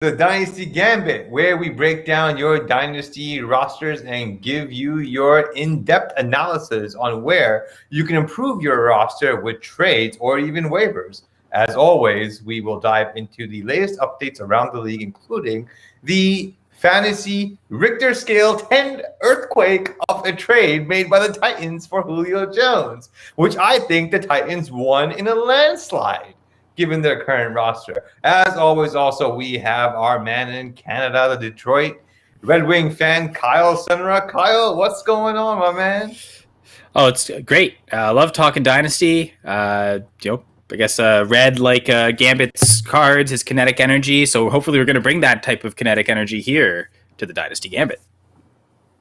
the Dynasty Gambit, where we break down your Dynasty rosters and give you your in-depth analysis on where you can improve your roster with trades or even waivers. As always, we will dive into the latest updates around the league, including the fantasy Richter scale 10 earthquake of a trade made by the Titans for Julio Jones, which I think the Titans won in a landslide given their current roster. As always, also, we have our man in Canada, the Detroit Red Wing fan, Kyle Senra. Kyle, what's going on, my man? Oh, it's great. I love talking Dynasty. I guess Red like Gambit's cards, his kinetic energy. So hopefully we're going to bring that type of kinetic energy here to the Dynasty Gambit.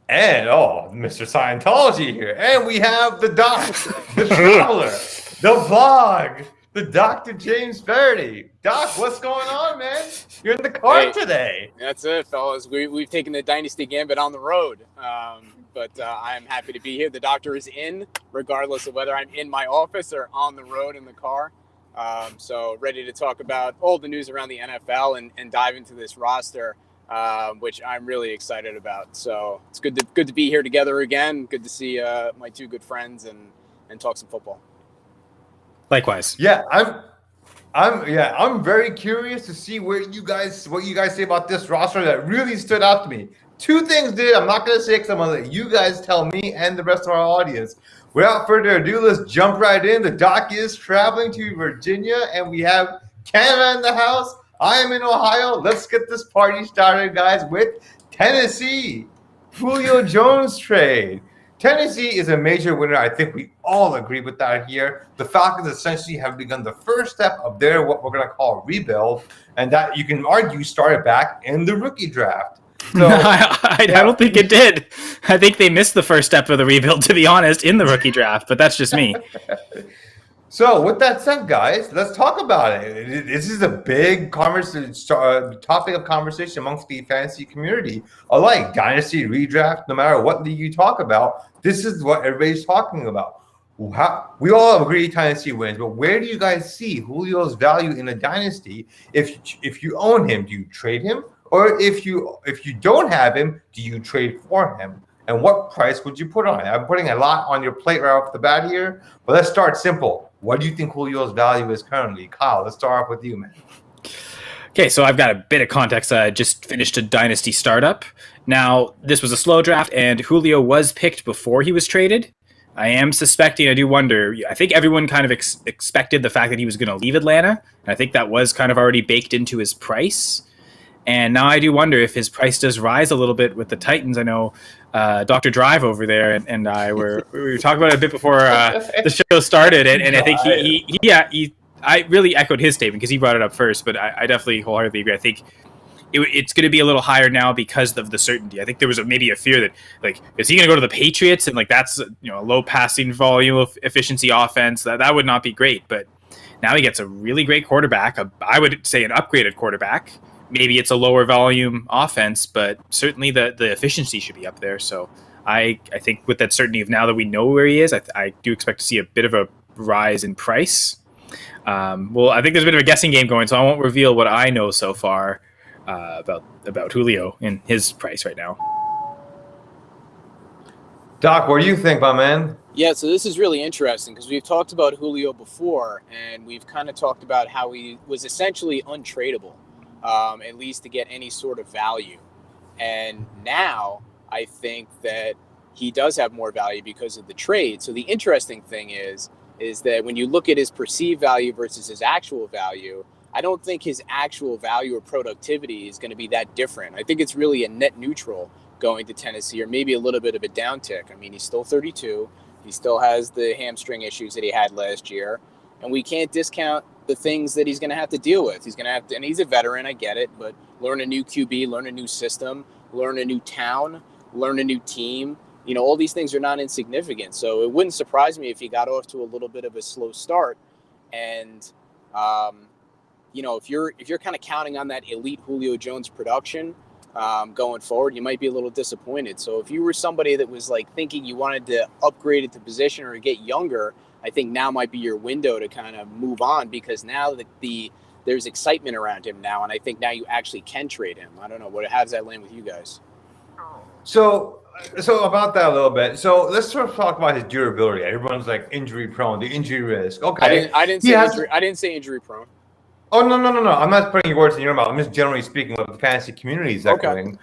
And, Mr. Scientology here. And we have the doc, the traveler, the vlog, the Dr. James Verity. Doc, what's going on, man? You're in the car today. That's it, fellas. We've taken the Dynasty Gambit on the road. But I'm happy to be here. The doctor is in, regardless of whether I'm in my office or on the road in the car. So ready to talk about all the news around the NFL and dive into this roster, which I'm really excited about. So it's good to be here together again. Good to see my two good friends and talk some football. Likewise. Yeah, I'm very curious to see what you guys say about this roster that really stood out to me. Two things did. I'm not going to say because I'm going to let you guys tell me and the rest of our audience. Without further ado, let's jump right in. The doc is traveling to Virginia, and we have Canada in the house. I am in Ohio. Let's get this party started, guys, with Tennessee. Julio Jones trade. Tennessee is a major winner. I think we all agree with that here. The Falcons essentially have begun the first step of their what we're going to call rebuild, and that you can argue started back in the rookie draft. So, I don't think it did. I think they missed the first step of the rebuild, to be honest, in the rookie draft, but that's just me. So with that said, guys, let's talk about it. This is a big topic of conversation amongst the fantasy community. Alike, dynasty, redraft, no matter what league you talk about, this is what everybody's talking about. We all agree dynasty wins, but where do you guys see Julio's value in a dynasty? If you own him, do you trade him? Or if you don't have him, do you trade for him? And what price would you put on it? I'm putting a lot on your plate right off the bat here, but let's start simple. What do you think Julio's value is currently? Kyle, let's start off with you, man. Okay, so I've got a bit of context. I just finished a dynasty startup. Now, this was a slow draft, and Julio was picked before he was traded. I am suspecting, I do wonder, I think everyone kind of expected the fact that he was going to leave Atlanta, and I think that was kind of already baked into his price. And now I do wonder if his price does rise a little bit with the Titans. I know Dr. Drive over there and I we were talking about it a bit before the show started, and I think I really echoed his statement because he brought it up first, but I definitely wholeheartedly agree. I think it's going to be a little higher now because of the certainty. I think there was maybe a fear that, like, is he going to go to the Patriots and like that's a low passing volume of efficiency offense that would not be great. But now he gets a really great quarterback. I would say an upgraded quarterback. Maybe it's a lower volume offense, but certainly the efficiency should be up there. So I think with that certainty of now that we know where he is, I do expect to see a bit of a rise in price. I think there's a bit of a guessing game going, so I won't reveal what I know so far about Julio and his price right now. Doc, what do you think, my man? Yeah, so this is really interesting because we've talked about Julio before, and we've kind of talked about how he was essentially untradeable. At least to get any sort of value. And now I think that he does have more value because of the trade. So the interesting thing is that when you look at his perceived value versus his actual value, I don't think his actual value or productivity is going to be that different. I think it's really a net neutral going to Tennessee, or maybe a little bit of a downtick. I mean, he's still 32. He still has the hamstring issues that he had last year. And we can't discount the things that he's going to have to deal with. He's going to have to, and he's a veteran, I get it, but learn a new QB, learn a new system, learn a new town, learn a new team. All these things are not insignificant. So it wouldn't surprise me if he got off to a little bit of a slow start. And, if you're kind of counting on that elite Julio Jones production going forward, you might be a little disappointed. So if you were somebody that was like thinking you wanted to upgrade at the position or get younger, I think now might be your window to kind of move on, because now the there's excitement around him now, and I think now you actually can trade him. I don't know. How does that land with you guys? So about that a little bit. So let's sort of talk about his durability. Everyone's like injury prone, the injury risk. Okay, I didn't say injury prone. Oh no! I'm not putting words in your mouth. I'm just generally speaking what the fantasy community is echoing.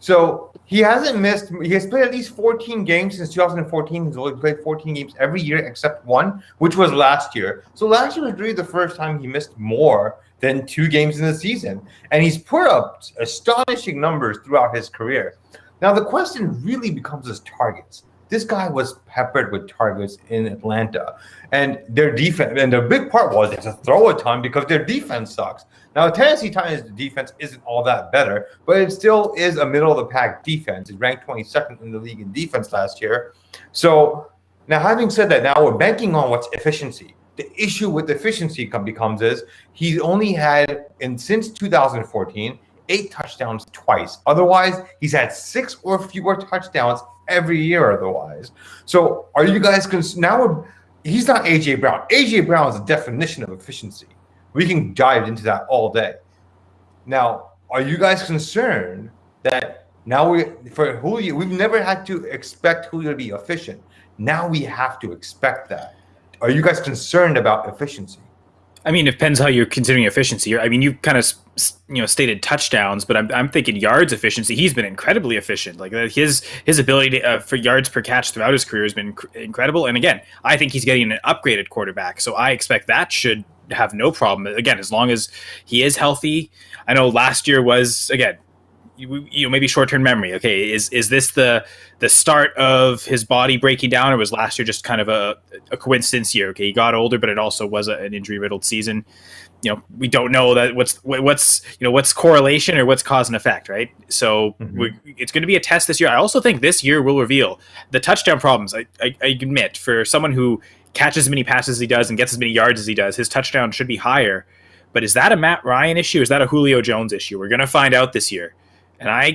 So he hasn't missed. He has played at least 14 games since 2014. He's only played 14 games every year except one, which was last year. So last year was really the first time he missed more than 2 games in the season, and he's put up astonishing numbers throughout his career. Now the question really becomes his targets. This guy was peppered with targets in Atlanta, and their defense, and the big part was they have to throw a ton because their defense sucks. Now, Tennessee Titans' defense isn't all that better, but it still is a middle-of-the-pack defense. It ranked 22nd in the league in defense last year. So now, having said that, now we're banking on what's efficiency. The issue with efficiency becomes is he's only had, since 2014, 8 touchdowns twice. Otherwise, he's had 6 or fewer touchdowns every year otherwise. So are you guys he's not AJ Brown. AJ Brown is the definition of efficiency. We can dive into that all day. Now, are you guys concerned that now for Julio, we've never had to expect Julio to be efficient. Now we have to expect that. Are you guys concerned about efficiency? I mean, it depends how you're considering efficiency. I mean, you kind of stated touchdowns, but I'm thinking yards efficiency. He's been incredibly efficient. Like his ability for yards per catch throughout his career has been incredible. And again, I think he's getting an upgraded quarterback, so I expect that should have no problem. Again, as long as he is healthy. I know last year was again. Maybe short-term memory. Okay, is this the start of his body breaking down, or was last year just kind of a coincidence year? Okay, he got older, but it also was an injury-riddled season. We don't know that what's correlation or what's cause and effect, right? So it's going to be a test this year. I also think this year will reveal the touchdown problems. I admit, for someone who catches as many passes as he does and gets as many yards as he does, his touchdown should be higher. But is that a Matt Ryan issue? Is that a Julio Jones issue? We're going to find out this year. And I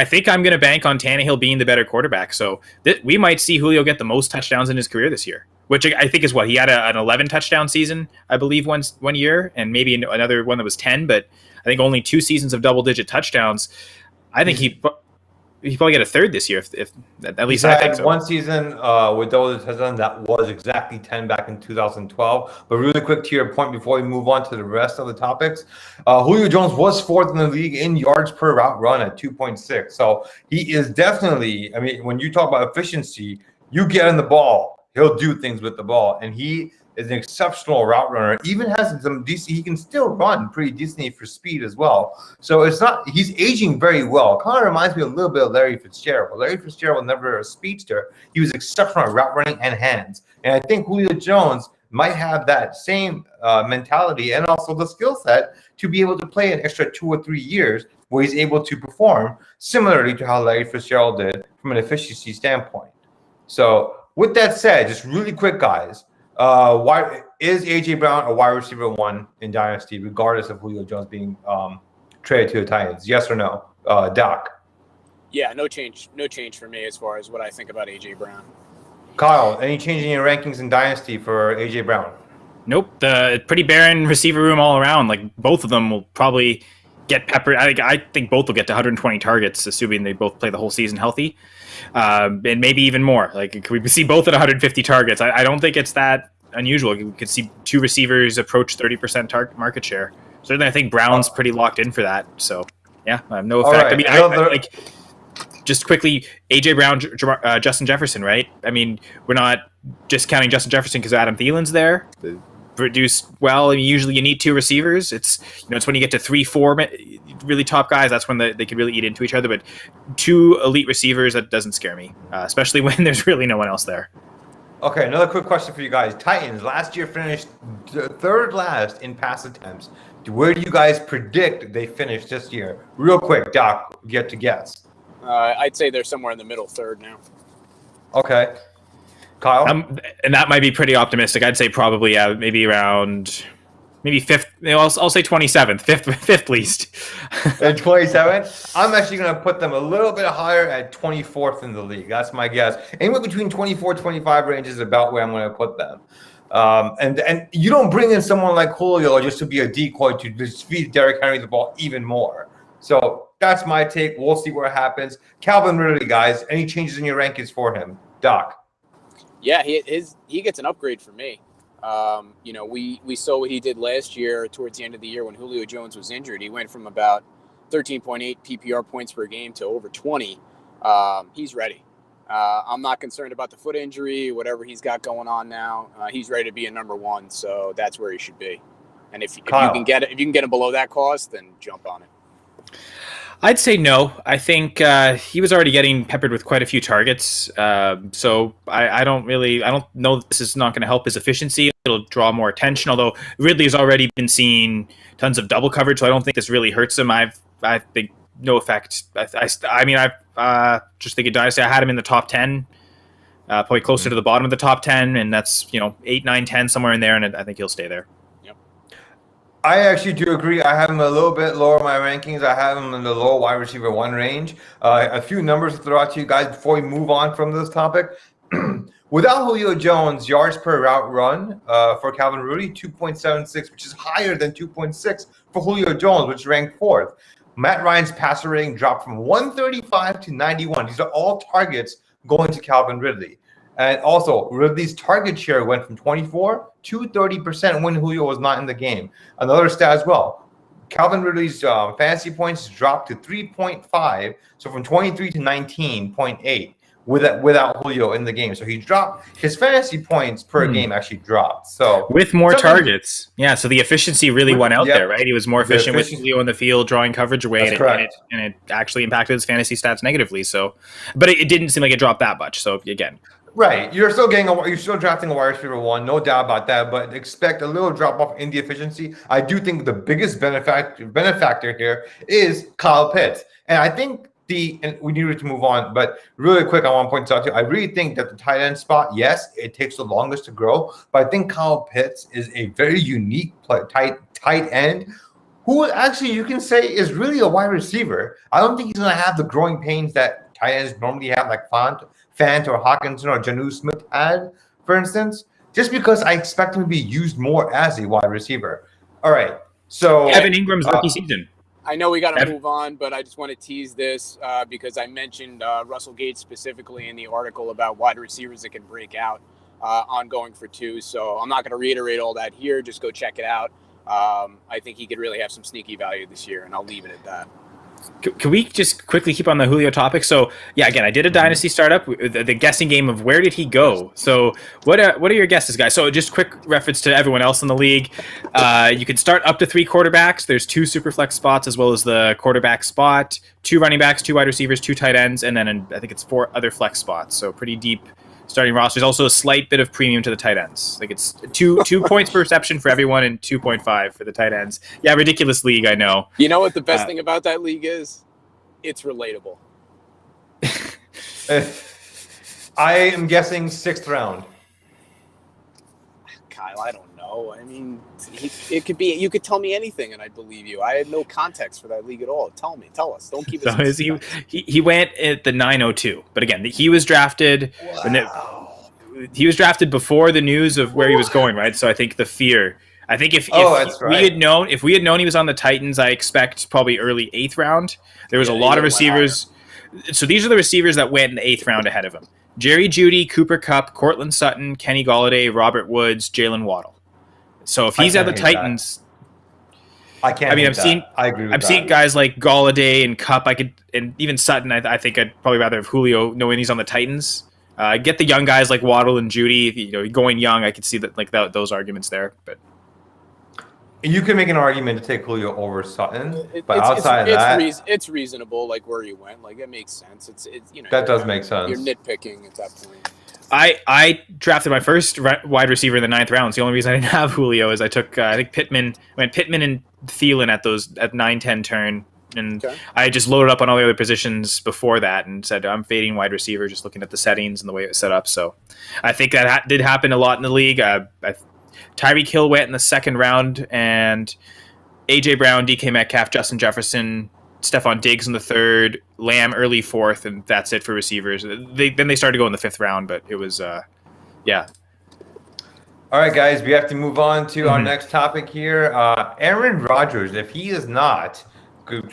think I'm going to bank on Tannehill being the better quarterback. So we might see Julio get the most touchdowns in his career this year, which I think is what he had an 11 touchdown season, I believe, one year, and maybe another one that was 10. But I think only 2 seasons of double-digit touchdowns. I think he probably get a third this year, if at least I think so. One season with double-digit touchdowns that was exactly 10 back in 2012. But really quick to your point before we move on to the rest of the topics, Julio Jones was 4th in the league in yards per route run at 2.6. So he is definitely, I mean, when you talk about efficiency, you get in the ball, he'll do things with the ball, and he is an exceptional route runner. Even has some decent. He can still run pretty decently for speed as well. So it's not. He's aging very well. Kind of reminds me a little bit of Larry Fitzgerald. Larry Fitzgerald was never a speedster. He was exceptional at route running and hands. And I think Julio Jones might have that same mentality and also the skill set to be able to play an extra 2 or 3 years where he's able to perform similarly to how Larry Fitzgerald did from an efficiency standpoint. So with that said, just really quick, guys. Why is AJ Brown a wide receiver 1 in Dynasty, regardless of Julio Jones being traded to the Titans? Yes or no, Doc? Yeah, no change for me as far as what I think about AJ Brown. Kyle, any change in your rankings in Dynasty for AJ Brown? Nope, the pretty barren receiver room all around. Like both of them will probably get peppered. I think both will get to 120 targets, assuming they both play the whole season healthy. And maybe even more. Like, we see both at 150 targets. I don't think it's that unusual. We could see 2 receivers approach 30% target market share. Certainly, I think Brown's pretty locked in for that. So, yeah, no effect. Right. I mean, like just quickly, AJ Brown, Justin Jefferson, right? I mean, we're not discounting Justin Jefferson because Adam Thielen's there. Produced well. I mean, usually you need 2 receivers. It's when you get to 3-4 really top guys, that's when they can really eat into each other. But 2 elite receivers, that doesn't scare me, especially when there's really no one else there. Okay, another quick question for you guys. Titans last year finished 3rd last in pass attempts. Where do you guys predict they finish this year? Real quick, Doc, get to guess. I'd say they're somewhere in the middle 3rd now. Okay. Kyle? And that might be pretty optimistic. I'd say probably maybe around 5th. I'll say 27th, 5th least. At 27th? I'm actually going to put them a little bit higher at 24th in the league. That's my guess. Anywhere between 24, 25 range is about where I'm going to put them. And you don't bring in someone like Julio just to be a decoy to just feed Derrick Henry the ball even more. So that's my take. We'll see what happens. Calvin Ridley, guys, any changes in your rankings for him? Doc. Yeah, he gets an upgrade for me. We saw what he did last year towards the end of the year when Julio Jones was injured. He went from about 13.8 PPR points per game to over 20. He's ready. I'm not concerned about the foot injury, whatever he's got going on now. He's ready to be a number one, so that's where he should be. And if you can get him below that cost, then jump on it. I'd say no. I think he was already getting peppered with quite a few targets. So I don't know this is not going to help his efficiency. It'll draw more attention, although Ridley has already been seeing tons of double coverage, so I don't think this really hurts him. I think no effect. I just think at Dynasty, I had him in the top 10, probably closer to the bottom of the top 10, and that's 8, 9, 10, somewhere in there, and I think he'll stay there. I actually do agree. I have him a little bit lower in my rankings. I have him in the low wide receiver 1 range. A few numbers to throw out to you guys before we move on from this topic. Without Julio Jones, yards per route run for Calvin Ridley, 2.76, which is higher than 2.6 for Julio Jones, which ranked 4th. Matt Ryan's passer rating dropped from 135 to 91. These are all targets going to Calvin Ridley. And also, Ridley's target share went from 24 to 30% when Julio was not in the game. Another stat as well. Calvin Ridley's fantasy points dropped to 3.5, so from 23 to 19.8 without Julio in the game. So he dropped his fantasy points per game actually dropped. So with more targets, yeah. So the efficiency really went out there, right? He was more efficient with Julio in the field, drawing coverage away, and it actually impacted his fantasy stats negatively. So, but it didn't seem like it dropped that much. So again. Right, you're still drafting a wide receiver 1, no doubt about that. But expect a little drop off in the efficiency. I do think the biggest benefactor here is Kyle Pitts, and I think and we needed to move on. But really quick, I want to point this out too. I really think that the tight end spot, yes, it takes the longest to grow, but I think Kyle Pitts is a very unique tight end who actually you can say is really a wide receiver. I don't think he's going to have the growing pains that tight ends normally have, like Fant or Hawkinson or Jonnu Smith had, for instance, just because I expect him to be used more as a wide receiver. All right. So Evan Ingram's rookie season. I know we got to move on, but I just want to tease this because I mentioned Russell Gage specifically in the article about wide receivers that can break out on going for 2. So I'm not going to reiterate all that here. Just go check it out. I think he could really have some sneaky value this year, and I'll leave it at that. Can we just quickly keep on the Julio topic? So, yeah, again, I did a Dynasty startup, the guessing game of where did he go? So what are your guesses, guys? So just quick reference to everyone else in the league. You can start up to 3 quarterbacks. There's 2 super flex spots as well as the quarterback spot, 2 running backs, 2 wide receivers, 2 tight ends, and then I think it's 4 other flex spots. So pretty deep starting roster. There's also a slight bit of premium to the tight ends. Like it's 2 points per reception for everyone and 2.5 for the tight ends. Yeah, ridiculous league, I know. You know what the best thing about that league is? It's relatable. I am guessing 6th round. Kyle, I don't know. I mean, it could be. You could tell me anything, and I'd believe you. I had no context for that league at all. Tell us. Don't keep it. So he went at the 902, but again, he was drafted. Wow. He was drafted before the news of where he was going, right? So I think the fear. I think if we had known he was on the Titans, I expect probably early 8th round. There was a lot of receivers. So these are the receivers that went in the 8th round ahead of him: Jerry Jeudy, Cooper Kupp, Cortland Sutton, Kenny Golladay, Robert Woods, Jalen Waddle. So if he's at the Titans, I can't. I mean, I agree with I'm seeing guys like Golladay and Kupp. And even Sutton. I think I'd probably rather have Julio, knowing he's on the Titans. Get the young guys like Waddle and Jeudy. Going young, I could see that those arguments there, but. You can make an argument to take Julio over Sutton, but outside of that, it's reasonable. Like where you went, like it makes sense. It's that does make sense. You're nitpicking at that point. I drafted my first wide receiver in the 9th round. So the only reason I didn't have Julio is I took I think Pittman and Thielen at 9-10 turn, and I just loaded up on all the other positions before that and said I'm fading wide receiver, just looking at the settings and the way it was set up. So I think that did happen a lot in the league. Tyreek Hill went in the 2nd round, and A.J. Brown, DK Metcalf, Justin Jefferson, Stephon Diggs in the 3rd, Lamb early 4th, and that's it for receivers. Then they started to go in the 5th round, but it was, yeah. All right, guys, we have to move on to our Mhm. next topic here. Aaron Rodgers, if he is not,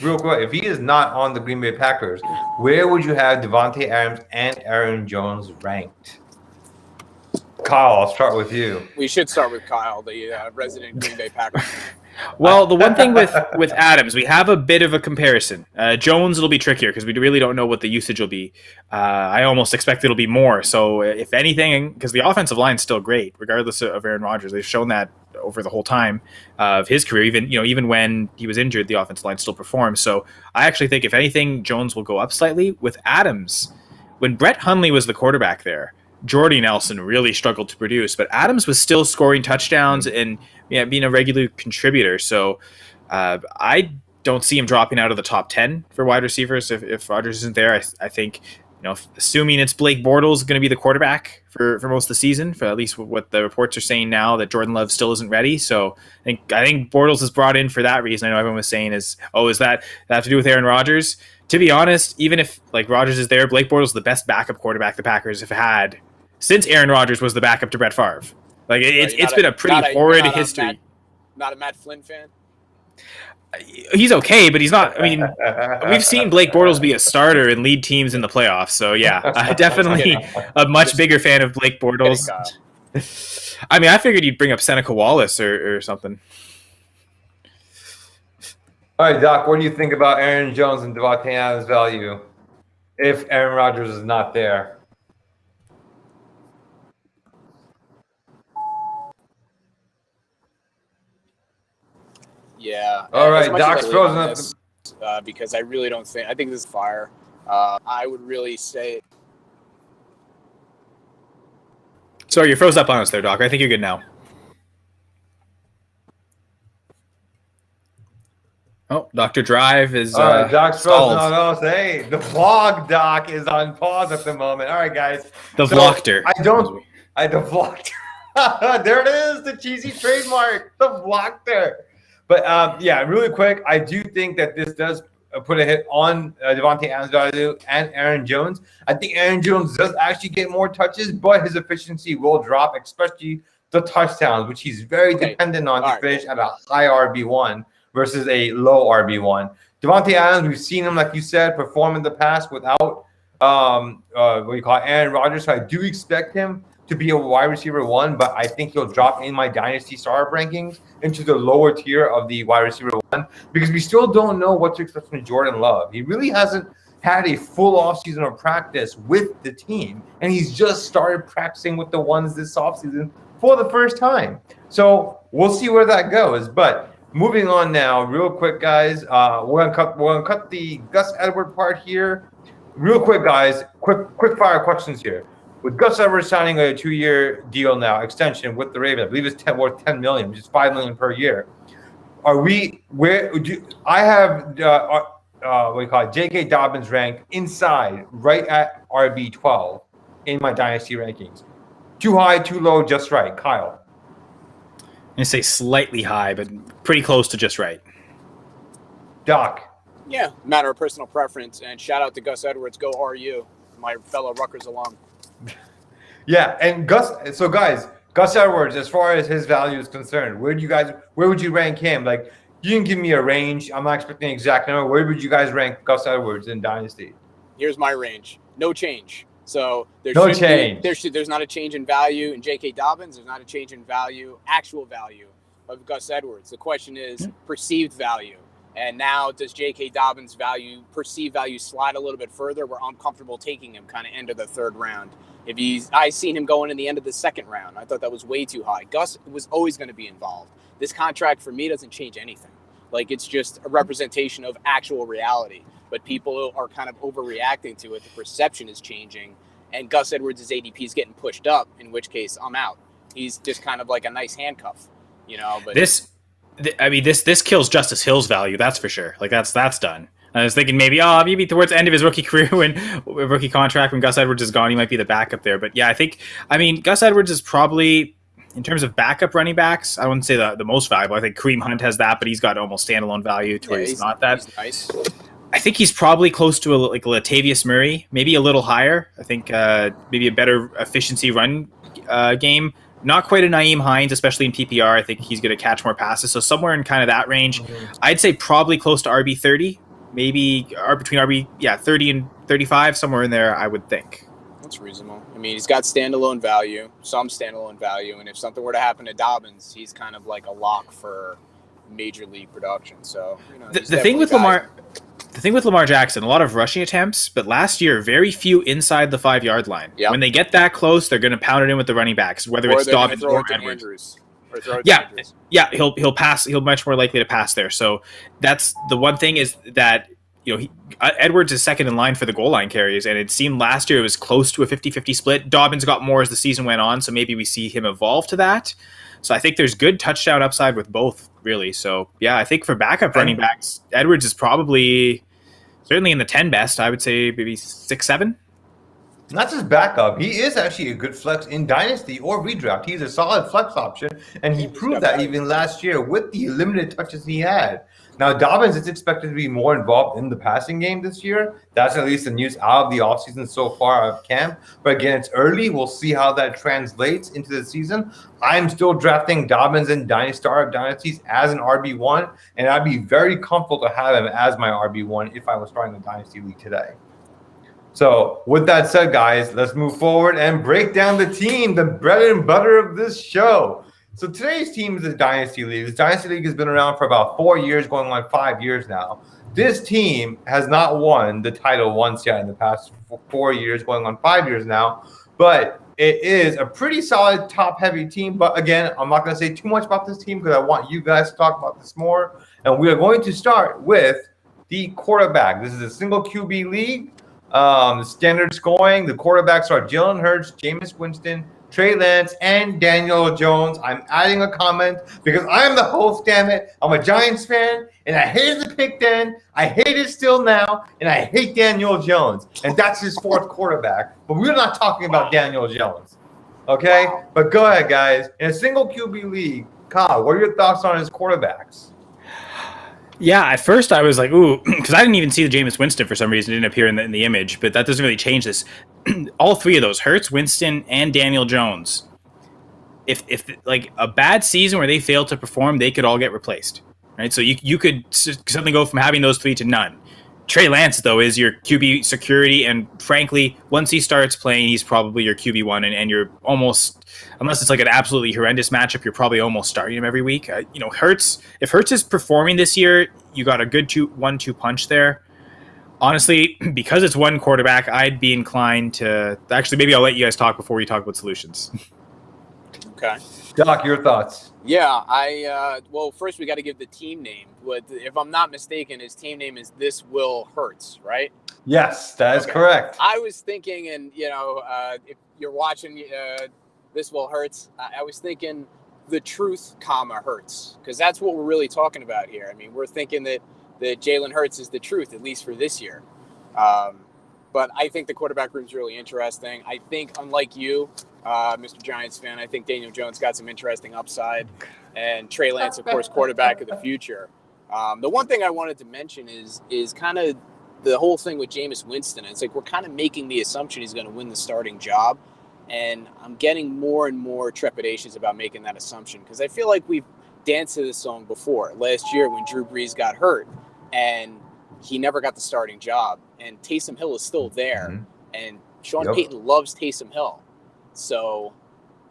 real quick, if he is not on the Green Bay Packers, where would you have Devontae Adams and Aaron Jones ranked? Kyle, I'll start with you. We should start with Kyle, the resident Green Bay Packers. Well, the one thing with Adams, we have a bit of a comparison. Jones, it'll be trickier because we really don't know what the usage will be. I almost expect it'll be more. So if anything, because the offensive line's still great, regardless of Aaron Rodgers, they've shown that over the whole time of his career. Even when he was injured, the offensive line still performed. So I actually think, if anything, Jones will go up slightly. With Adams, when Brett Hundley was the quarterback there, Jordy Nelson really struggled to produce, but Adams was still scoring touchdowns and being a regular contributor. So I don't see him dropping out of the top 10 for wide receivers if Rodgers isn't there. I think, assuming it's Blake Bortles going to be the quarterback for most of the season, for at least what the reports are saying now, that Jordan Love still isn't ready. So I think Bortles is brought in for that reason. I know everyone was saying is that have to do with Aaron Rodgers? To be honest, even if Rodgers is there, Blake Bortles is the best backup quarterback the Packers have had since Aaron Rodgers was the backup to Brett Favre. It's been a pretty horrid history. Not a Matt Flynn fan? He's okay, but he's not. I mean, we've seen Blake Bortles be a starter and lead teams in the playoffs. So, yeah, definitely a much bigger fan of Blake Bortles. I mean, I figured you'd bring up Seneca Wallace or something. All right, Doc, what do you think about Aaron Jones and Devontae Adams' value if Aaron Rodgers is not there? Yeah. All right, Doc's frozen up. Because I really don't think – I think this is fire. I would really say – Sorry, you froze up on us there, Doc. I think you're good now. Oh, Dr. Drive is Doc's stalled. frozen on us. Hey, the vlog, Doc, is on pause at the moment. All right, guys. The vlogter. The vlogter. There it is, the cheesy trademark, the vlogter. But really quick, I do think that this does put a hit on Devontae Adams' value and Aaron Jones. I think Aaron Jones does actually get more touches, but his efficiency will drop, especially the touchdowns, which he's very dependent on to finish at a high RB1 versus a low RB1. Devontae Adams, we've seen him, like you said, perform in the past without Aaron Rodgers. So I do expect him to be a wide receiver 1, but I think he'll drop in my Dynasty startup rankings into the lower tier of the wide receiver 1 because we still don't know what to expect from Jordan Love. He really hasn't had a full offseason of practice with the team, and he's just started practicing with the ones this offseason for the first time. So we'll see where that goes. But moving on now, real quick, guys, we're gonna cut the Gus Edwards part here. Real quick, guys, quick fire questions here. With Gus Edwards signing a 2-year deal now, extension with the Ravens, I believe it's worth $10 million, which is $5 million per year. I have J.K. Dobbins ranked inside, right at RB12 in my Dynasty rankings. Too high, too low, just right. Kyle. I'm going to say slightly high, but pretty close to just right. Doc. Yeah, matter of personal preference. And shout out to Gus Edwards. Go RU, my fellow Rutgers alum. Yeah, and Gus Edwards, as far as his value is concerned, where would you rank him? Like, you can give me a range. I'm not expecting an exact number. Where would you guys rank Gus Edwards in Dynasty? Here's my range. No change. So there's not a change in value in J.K. Dobbins. There's not a change in actual value of Gus Edwards. The question is perceived value. And now does J.K. Dobbins' perceived value slide a little bit further where I'm comfortable taking him kind of end of the third round? I seen him going in the end of the second round. I thought that was way too high. Gus was always going to be involved. This contract for me doesn't change anything. It's just a representation of actual reality. But people are kind of overreacting to it. The perception is changing. And Gus Edwards' ADP is getting pushed up, in which case I'm out. He's just kind of like a nice handcuff, But this kills Justice Hill's value, that's for sure. That's done. I was thinking maybe towards the end of his rookie career, rookie contract, when Gus Edwards is gone, he might be the backup there. But yeah, Gus Edwards is probably, in terms of backup running backs, I wouldn't say the most valuable. I think Kareem Hunt has that, but he's got almost standalone value to where he's not that. He's nice. I think he's probably close to a Latavius Murray, maybe a little higher. I think maybe a better efficiency run game. Not quite a Naeem Hines, especially in PPR. I think he's going to catch more passes. So somewhere in kind of that range, I'd say probably close to RB 30, maybe between RB 30 and 35, somewhere in there, I would think. That's reasonable. I mean, he's got standalone value, and if something were to happen to Dobbins, he's kind of like a lock for major league production. So the thing with Lamar Jackson, a lot of rushing attempts, but last year very few inside the 5-yard line. Yep. When they get that close, they're going to pound it in with the running backs, whether it's Dobbins or Edwards. He'll pass. He'll much more likely to pass there. So that's the one thing is that Edwards is second in line for the goal line carries, and it seemed last year it was close to a 50-50 split. Dobbins got more as the season went on, so maybe we see him evolve to that. So I think there's good touchdown upside with both, really. So, yeah, I think for backup running backs, Edwards is probably certainly in the 10 best. I would say maybe 6, 7. Not just backup. He is actually a good flex in Dynasty or redraft. He's a solid flex option, and he proved that even last year with the limited touches he had. Now, Dobbins is expected to be more involved in the passing game this year. That's at least the news out of the offseason so far out of camp. But again, it's early. We'll see how that translates into the season. I'm still drafting Dobbins in Startup Dynasties as an RB1, and I'd be very comfortable to have him as my RB1 if I was starting the Dynasty League today. So with that said, guys, let's move forward and break down the team, the bread and butter of this show. So today's team is the Dynasty League. This Dynasty League has been around for about 4 years, going on 5 years now. This team has not won the title once yet in the past 4 years, going on 5 years now. But it is a pretty solid top-heavy team. But again, I'm not going to say too much about this team because I want you guys to talk about this more. And we are going to start with the quarterback. This is a single QB league. Standard scoring. The quarterbacks are Jalen Hurts, Jameis Winston, Trey Lance, and Daniel Jones. I'm adding a comment because I am the host, damn it. I'm a Giants fan, and I hated the pick then. I hate it still now, and I hate Daniel Jones. And that's his fourth quarterback. But we're not talking about Daniel Jones. Okay? But go ahead, guys. In a single QB league, Kyle, what are your thoughts on his quarterbacks? Yeah, at first I was like, ooh, because I didn't even see the Jameis Winston for some reason. It didn't appear in the image, but that doesn't really change this. All three of those, Hurts, Winston, and Daniel Jones, if like a bad season where they fail to perform, they could all get replaced, right? So you could suddenly go from having those three to none. Trey Lance, though, is your QB security, and frankly, once he starts playing, he's probably your QB1, and you're almost, unless it's like an absolutely horrendous matchup, you're probably almost starting him every week. Hurts, if Hurts is performing this year, you got a good 1-2 punch there. Honestly, because it's one quarterback, I'd be inclined to actually. Maybe I'll let you guys talk before we talk about solutions. Okay, Doc, your thoughts? Yeah, well, first we got to give the team name. If I'm not mistaken, his team name is This Will Hurts, right? Yes, that is correct. I was thinking, and if you're watching This Will Hurts, I was thinking the truth, Hurts, because that's what we're really talking about here. I mean, we're thinking that Jalen Hurts is the truth, at least for this year. But I think the quarterback room is really interesting. I think, unlike you, Mr. Giants fan, I think Daniel Jones got some interesting upside. And Trey Lance, of course, quarterback of the future. The one thing I wanted to mention is kind of the whole thing with Jameis Winston. It's like we're kind of making the assumption he's going to win the starting job. And I'm getting more and more trepidations about making that assumption because I feel like we've danced to this song before. Last year when Drew Brees got hurt and he never got the starting job, and Taysom Hill is still there, and Sean Payton loves Taysom Hill. So,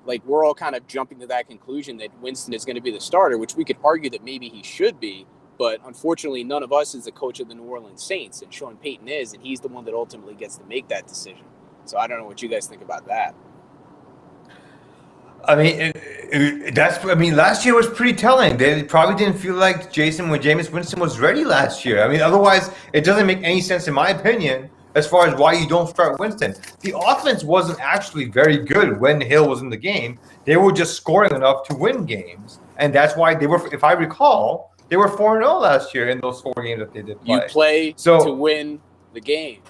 like, we're all kind of jumping to that conclusion that Winston is going to be the starter, which we could argue that maybe he should be, but unfortunately none of us is the coach of the New Orleans Saints, and Sean Payton is, and he's the one that ultimately gets to make that decision. So I don't know what you guys think about that. I mean, last year was pretty telling. They probably didn't feel like Jameis Winston was ready last year. I mean, otherwise, it doesn't make any sense, in my opinion, as far as why you don't start Winston. The offense wasn't actually very good when Hill was in the game. They were just scoring enough to win games. And that's why they were, if I recall, they were 4-0 last year in those 4 games that they did play. You play to win the game.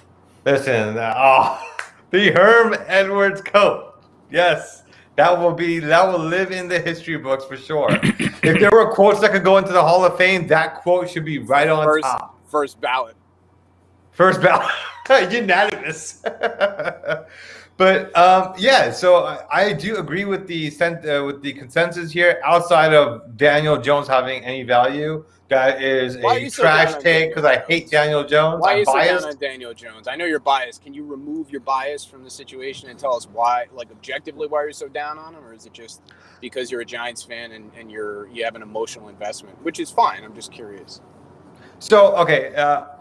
Listen, the Herm Edwards coat. Yes. That will live in the history books for sure. If there were quotes that could go into the Hall of Fame, that quote should be right on top. First ballot. Unanimous. But But yeah, so I do agree with the consensus here. Outside of Daniel Jones having any value, that is Why are a you so down trash on take because I Daniel hate Jones? Daniel Jones. Why are I'm you so down biased. on Daniel Jones? I know you're biased. Can you remove your bias from the situation and tell us why, like objectively, why you're so down on him, or is it just because you're a Giants fan and you have an emotional investment, which is fine. I'm just curious. So, okay,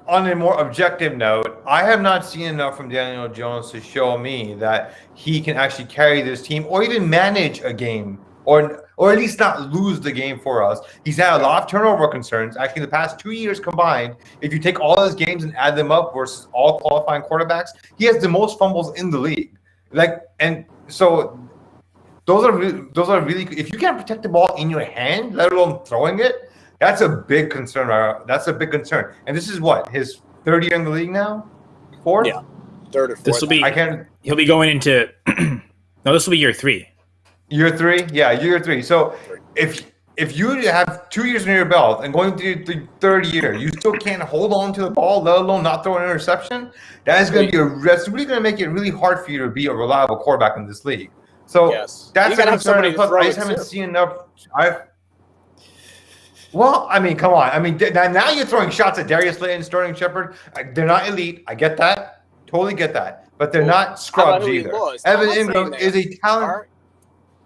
on a more objective note, I have not seen enough from Daniel Jones to show me that he can actually carry this team or even manage a game or at least not lose the game for us. He's had a lot of turnover concerns. Actually, the past 2 years combined, if you take all his games and add them up versus all qualifying quarterbacks, he has the most fumbles in the league. And so those are really, if you can't protect the ball in your hand, let alone throwing it, that's a big concern. That's a big concern. And this is what, his third year in the league now? Fourth? Yeah, third or fourth. This will be. I can't. He'll be going into. No, this will be year 3. Year 3? Yeah, year 3. So if you have 2 years in your belt and going to the third year, you still can't hold on to the ball, let alone not throw an interception, that's really going to make it really hard for you to be a reliable quarterback in this league. So Yes. that's You gotta a have concern. somebody And to plus, throw I it just haven't to. seen enough. Well, I mean, come on. I mean, now you're throwing shots at Darius Slayton, Sterling Shepard. They're not elite. I get that. Totally get that. But they're not scrubs who he either. lost? I'm Evan not Ingram saying is a talent. Art,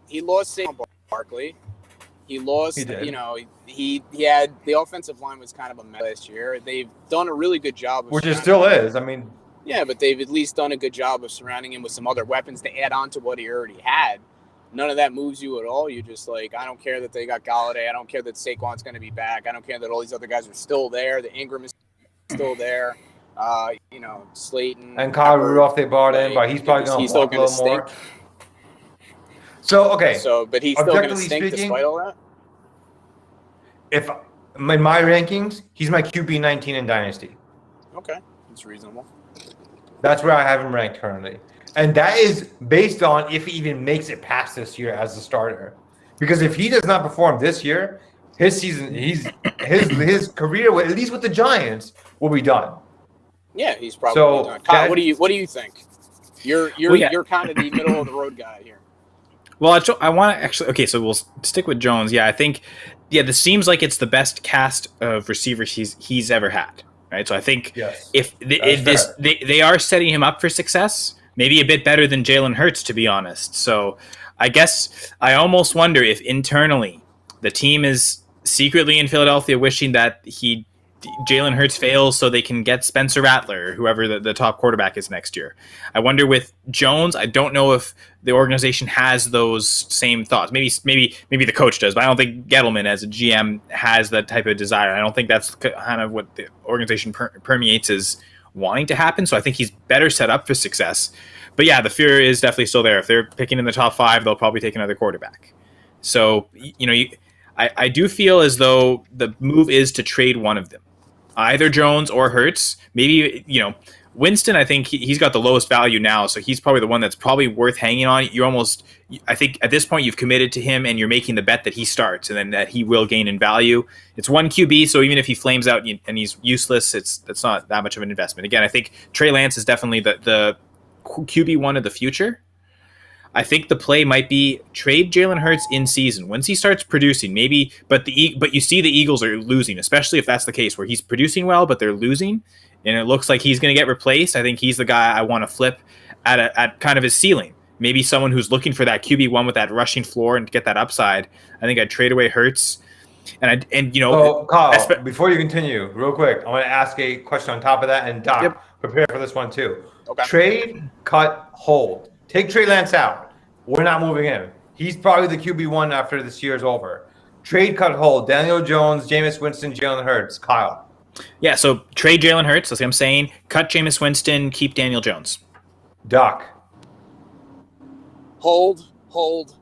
he lost Saquon Barkley. He lost. He did. You know, he had the offensive line was kind of a mess last year. They've done a really good job, Which it still is. I mean, yeah, but they've at least done a good job of surrounding him with some other weapons to add on to what he already had. None of that moves you at all. You're just like, I don't care that they got Galladay. I don't care that Saquon's going to be back. I don't care that all these other guys are still there. The Ingram is still there. You know, Slayton and Kyle Rudolph they brought in, but he's probably going to walk a little more. So, okay. So, but he's still going to stink speaking, despite all that? If in my rankings, he's my QB 19 in Dynasty. Okay. That's reasonable. That's where I have him ranked currently. And that is based on if he even makes it past this year as a starter. Because if he does not perform this year, his season, his career, at least with the Giants, will be done. Yeah, he's probably done. Kyle, what do you think? You're kind of the middle of the road guy here. Well, I want to actually. Okay, so we'll stick with Jones. Yeah, I think. Yeah, this seems like it's the best cast of receivers he's ever had. Right, so I think if they are setting him up for success. Maybe a bit better than Jalen Hurts, to be honest. So I guess I almost wonder if internally the team is secretly in Philadelphia wishing that Jalen Hurts fails so they can get Spencer Rattler, or whoever the top quarterback is next year. I wonder with Jones, I don't know if the organization has those same thoughts. Maybe the coach does, but I don't think Gettleman as a GM has that type of desire. I don't think that's kind of what the organization permeates as wanting to happen. So I think he's better set up for success. But yeah, the fear is definitely still there. If they're picking in the top 5, they'll probably take another quarterback. So, I do feel as though the move is to trade one of them, either Jones or Hurts. Maybe, Winston, I think he's got the lowest value now, so he's probably the one that's probably worth hanging on. I think at this point you've committed to him and you're making the bet that he starts and then that he will gain in value. It's one QB, so even if he flames out and he's useless, that's not that much of an investment. Again, I think Trey Lance is definitely the QB1 of the future. I think the play might be trade Jalen Hurts in season once he starts producing. Maybe, but you see the Eagles are losing, especially if that's the case where he's producing well, but they're losing, and it looks like he's going to get replaced. I think he's the guy I want to flip at kind of his ceiling. Maybe someone who's looking for that QB1 with that rushing floor and to get that upside. I think I'd trade away Hurts, So, Kyle, before you continue, real quick, I want to ask a question on top of that, and Doc, prepare for this one too. Okay. Trade, cut, hold. Take Trey Lance out. We're not moving him. He's probably the QB1 after this year is over. Trade, cut, hold. Daniel Jones, Jameis Winston, Jalen Hurts. Kyle. Yeah, so trade Jalen Hurts. That's what I'm saying. Cut Jameis Winston. Keep Daniel Jones. Doc. Hold. Hold.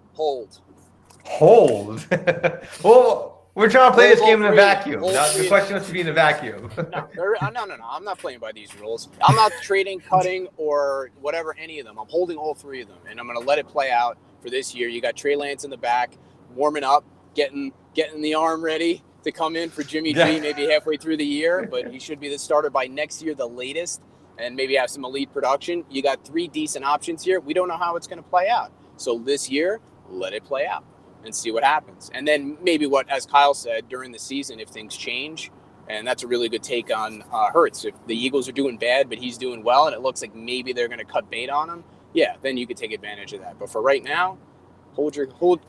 Well, we're trying to play this game in a vacuum. The question was to be in a vacuum. No. I'm not playing by these rules. I'm not trading, cutting, or whatever, any of them. I'm holding all 3 of them, and I'm going to let it play out for this year. You got Trey Lance in the back, warming up, getting the arm ready to come in for Jimmy G maybe halfway through the year, but he should be the starter by next year, the latest. and maybe have some elite production, you got 3 decent options here. We don't know how it's going to play out. So this year, let it play out and see what happens. And then maybe as Kyle said, during the season, if things change, and that's a really good take on Hurts. If the Eagles are doing bad, but he's doing well, and it looks like maybe they're going to cut bait on him, yeah, then you could take advantage of that. But for right now,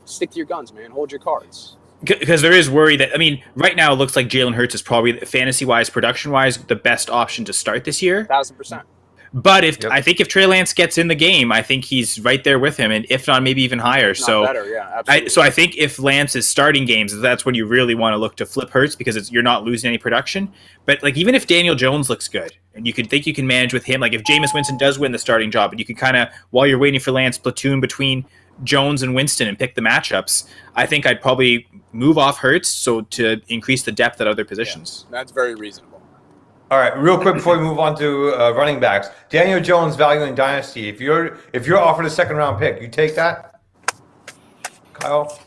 stick to your guns, man. Hold your cards. Because there is worry that, I mean, right now it looks like Jalen Hurts is probably, fantasy-wise, production-wise, the best option to start this year. 1,000%. But I think if Trey Lance gets in the game, I think he's right there with him, and if not, maybe even higher. Better, yeah, absolutely. I think if Lance is starting games, that's when you really want to look to flip Hurts because you're not losing any production. But like even if Daniel Jones looks good, and you can manage with him, like if Jameis Winston does win the starting job, and you can kind of, while you're waiting for Lance, platoon between Jones and Winston and pick the matchups, I think I'd probably move off Hurts to increase the depth at other positions. Yeah, that's very reasonable. All right, real quick before we move on to running backs, Daniel Jones value in Dynasty. If you're offered a 2nd-round pick, you take that, Kyle?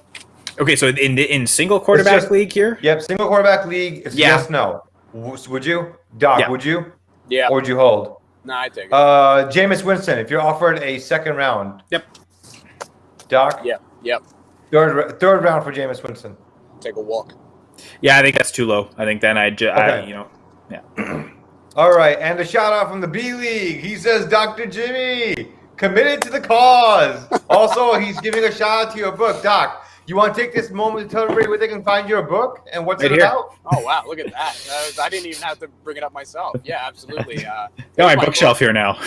Okay, so in single quarterback league here? Yep, single quarterback league. It's yes, no. Would you? Doc, yeah. Would you? Yeah. Or would you hold? No, I take it. Jameis Winston, if you're offered a 2nd round. Yep. Doc? Yep. Third round for Jameis Winston. Take a walk. Yeah, I think that's too low. I think then Okay. Yeah. All right, and a shout out from the B League. He says, Dr. Jimmy, committed to the cause. Also, he's giving a shout out to your book. Doc, you want to take this moment to tell everybody where they can find your book and what's it about? Oh, wow, look at that. I didn't even have to bring it up myself. Yeah, absolutely. My bookshelf here now.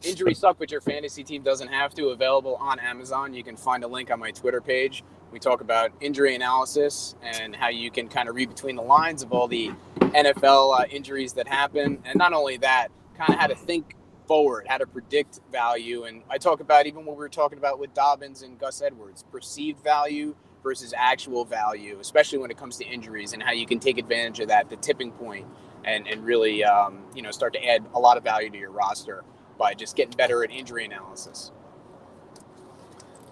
Injury Suck, but your fantasy team doesn't have to. Available on Amazon. You can find a link on my Twitter page. We talk about injury analysis and how you can kind of read between the lines of all the NFL injuries that happen. And not only that, kind of how to think forward, how to predict value. And I talk about even what we were talking about with Dobbins and Gus Edwards, perceived value versus actual value, especially when it comes to injuries and how you can take advantage of that, the tipping point, and really start to add a lot of value to your roster by just getting better at injury analysis.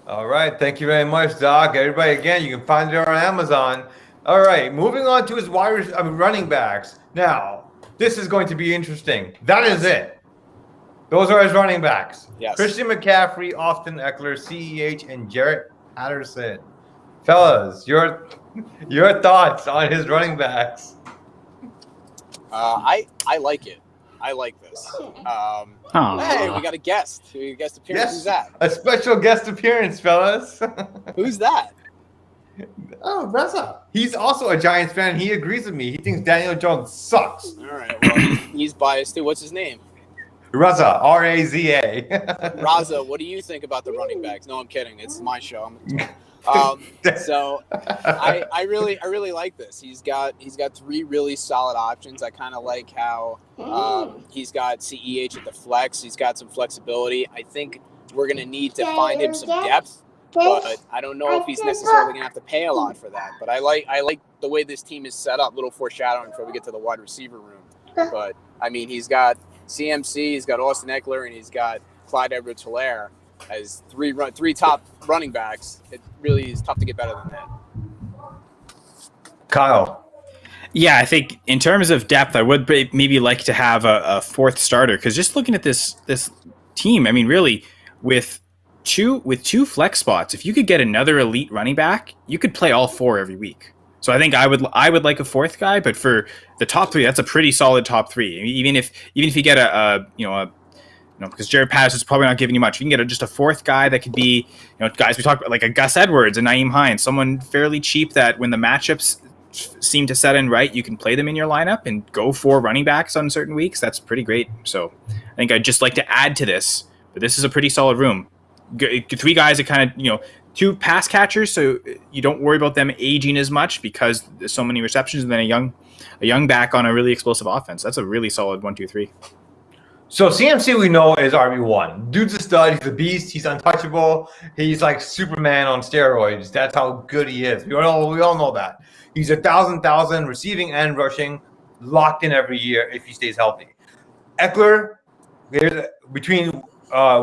All right. Thank you very much, Doc. Everybody, again, you can find it on Amazon. All right. Moving on to his running backs. Now, this is going to be interesting. That is it. Those are his running backs. Yes. Christian McCaffrey, Austin Eckler, CEH, and Jarrett Patterson. Fellas, your thoughts on his running backs? I like it. I like this. Hey, we got a guest. Guest appearance. Yes, Who's that? a special guest appearance, fellas. Who's that? Oh, Reza. He's also a Giants fan. He agrees with me. He thinks Daniel Jones sucks. All right. Well, he's biased too. What's his name? Raza, Raza. Raza, what do you think about the running backs? No, I'm kidding. It's my show. So I really like this. He's got 3 really solid options. I kind of like how he's got CEH at the flex. He's got some flexibility. I think we're gonna need to find him some depth, but I don't know if he's necessarily gonna have to pay a lot for that. But I like the way this team is set up. Little foreshadowing before we get to the wide receiver room. But I mean, he's got CMC, he's got Austin Eckler, and he's got Clyde Edwards-Helaire as 3 top running backs. It really is tough to get better than that. Kyle. Yeah, I think in terms of depth, I would maybe like to have a 4th starter, because just looking at this team, I mean, really, with two flex spots, if you could get another elite running back, you could play all 4 every week. So I think I would like a 4th guy, but for the top 3, that's a pretty solid top 3. Even if you get because Jared Patterson is probably not giving you much. You can get just a 4th guy that could be, guys we talked about, like a Gus Edwards, a Nyheim Hines, someone fairly cheap that when the matchups seem to set in right, you can play them in your lineup and go for running backs on certain weeks. That's pretty great. So I think I'd just like to add to this, but this is a pretty solid room. 3 guys that kind of, 2 pass catchers, so you don't worry about them aging as much because there's so many receptions, and then a young back on a really explosive offense. That's a really solid 1, 2, 3. So CMC we know is RB1. Dude's a stud. He's a beast. He's untouchable. He's like Superman on steroids. That's how good he is. We all know that. He's 1,000 receiving and rushing, locked in every year if he stays healthy. Eckler, between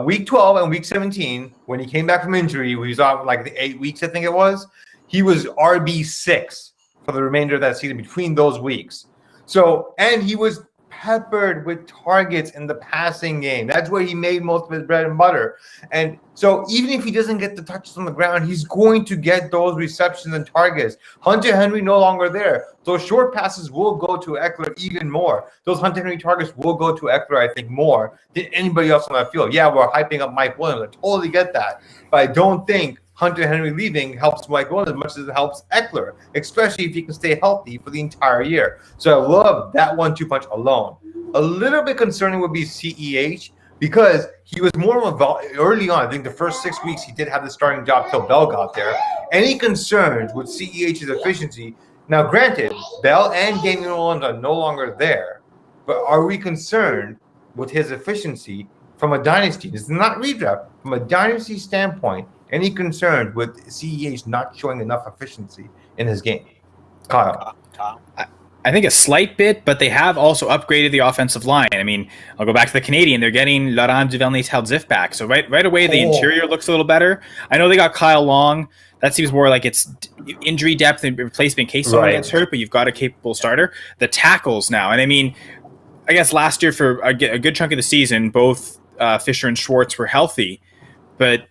week 12 and week 17, when he came back from injury, he was out like the 8 weeks, I think it was. He was RB6 for the remainder of that season between those weeks. So, and he was peppered with targets in the passing game. That's where he made most of his bread and butter. And so even if he doesn't get the touches on the ground, he's going to get those receptions and targets. Hunter Henry no longer there. Those short passes will go to Eckler even more. Those Hunter Henry targets will go to Eckler, I think, more than anybody else on that field. Yeah, we're hyping up Mike Williams. I totally get that. But I don't think Hunter Henry leaving helps Mike Williams as much as it helps Eckler, especially if he can stay healthy for the entire year. So I love that 1-2 punch alone. A little bit concerning would be CEH because he was more of a early on. I think the first 6 weeks he did have the starting job till Bell got there. Any concerns with CEH's efficiency? Now, granted, Bell and Damian Williams are no longer there, but are we concerned with his efficiency from a dynasty? This is not redraft. From a dynasty standpoint, any concerns with CEH not showing enough efficiency in his game? Kyle. I think a slight bit, but they have also upgraded the offensive line. I mean, I'll go back to the Canadian. They're getting Laurent Duvernay-Tardif back. So right away, the interior looks a little better. I know they got Kyle Long. That seems more like it's injury depth and replacement in case someone gets hurt, but you've got a capable starter. The tackles now. And I mean, I guess last year for a good chunk of the season, both Fisher and Schwartz were healthy. But,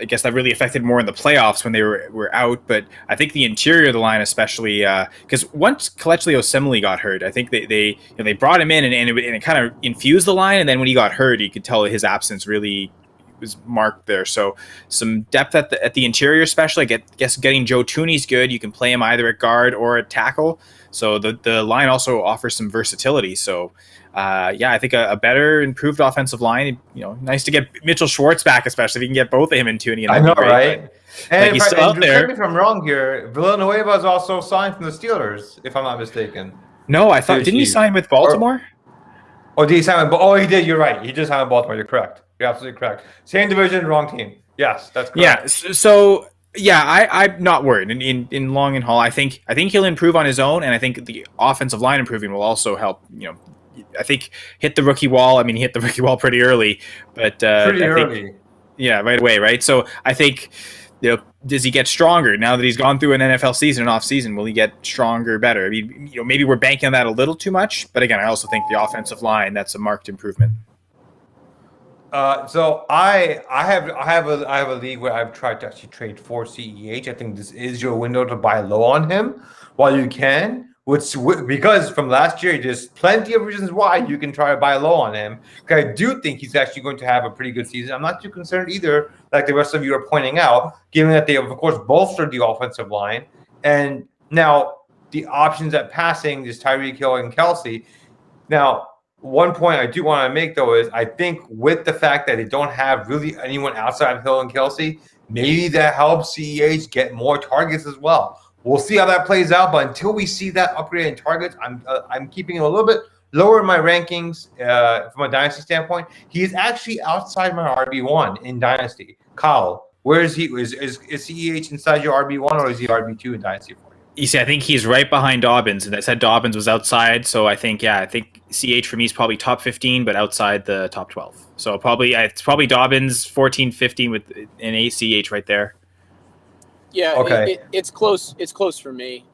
I guess that really affected more in the playoffs when they were out. But I think the interior of the line, especially because once Kelechi Osemele got hurt, I think they brought him in and it kind of infused the line. And then when he got hurt, you could tell his absence really was marked there. So some depth at the interior, especially. I guess getting Joe Tooney's good. You can play him either at guard or at tackle. So the line also offers some versatility. So I think a better, improved offensive line. Nice to get Mitchell Schwartz back, especially if you can get both of him and Tooney. I know, right? And he's still out there. Correct me if I'm wrong here. Villanueva is also signed from the Steelers, if I'm not mistaken. No, I thought didn't he sign with Baltimore? Did he sign with? Oh, he did. You're right. He did sign with Baltimore. You're correct. You're absolutely correct. Same division, wrong team. Yes, that's correct. Yeah. So. Yeah, I'm not worried. In long and haul, I think he'll improve on his own, and I think the offensive line improving will also help. I think hit the rookie wall. I mean, he hit the rookie wall pretty early, but pretty early. Yeah, right away, right? So I think, does he get stronger now that he's gone through an NFL season and off season? Will he get stronger, better? I mean, maybe we're banking on that a little too much, but again, I also think the offensive line, that's a marked improvement. So I have a league where I've tried to actually trade for CEH. I think this is your window to buy low on him while you can. Because from last year, there's plenty of reasons why you can try to buy low on him. Because I do think he's actually going to have a pretty good season. I'm not too concerned either, like the rest of you are pointing out, given that they have, of course, bolstered the offensive line. And now the options at passing is Tyreek Hill and Kelsey. Now, one point I do want to make, though, is I think with the fact that they don't have really anyone outside of Hill and Kelsey, maybe that helps CEH get more targets as well. We'll see how that plays out, but until we see that upgrade in targets, I'm keeping him a little bit lower in my rankings from a dynasty standpoint. He is actually outside my RB1 in dynasty. Kyle, where is he? Is CEH inside your RB1 or is he RB2 in dynasty for you? You see, I think he's right behind Dobbins, and I said Dobbins was outside, so I think CH for me is probably top 15, but outside the top 12. So it's probably Dobbins 14, 15 with an ACH right there. Yeah, okay. It's close. It's close for me.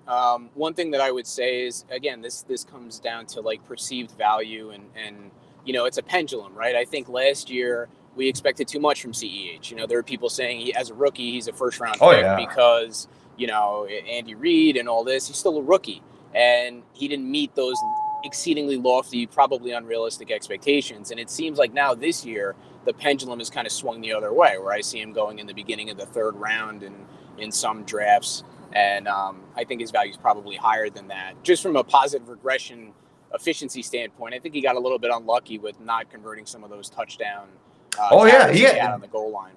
One thing that I would say is, again, this comes down to like perceived value, and it's a pendulum, right? I think last year we expected too much from CEH. There were people saying as a rookie he's a first round pick because Andy Reid and all this. He's still a rookie, and he didn't meet those exceedingly lofty, probably unrealistic expectations. And it seems like now this year the pendulum has kind of swung the other way, where I see him going in the beginning of the third round and in some drafts, and I think his value is probably higher than that. Just from a positive regression efficiency standpoint, I think he got a little bit unlucky with not converting some of those touchdown. He had on the goal line.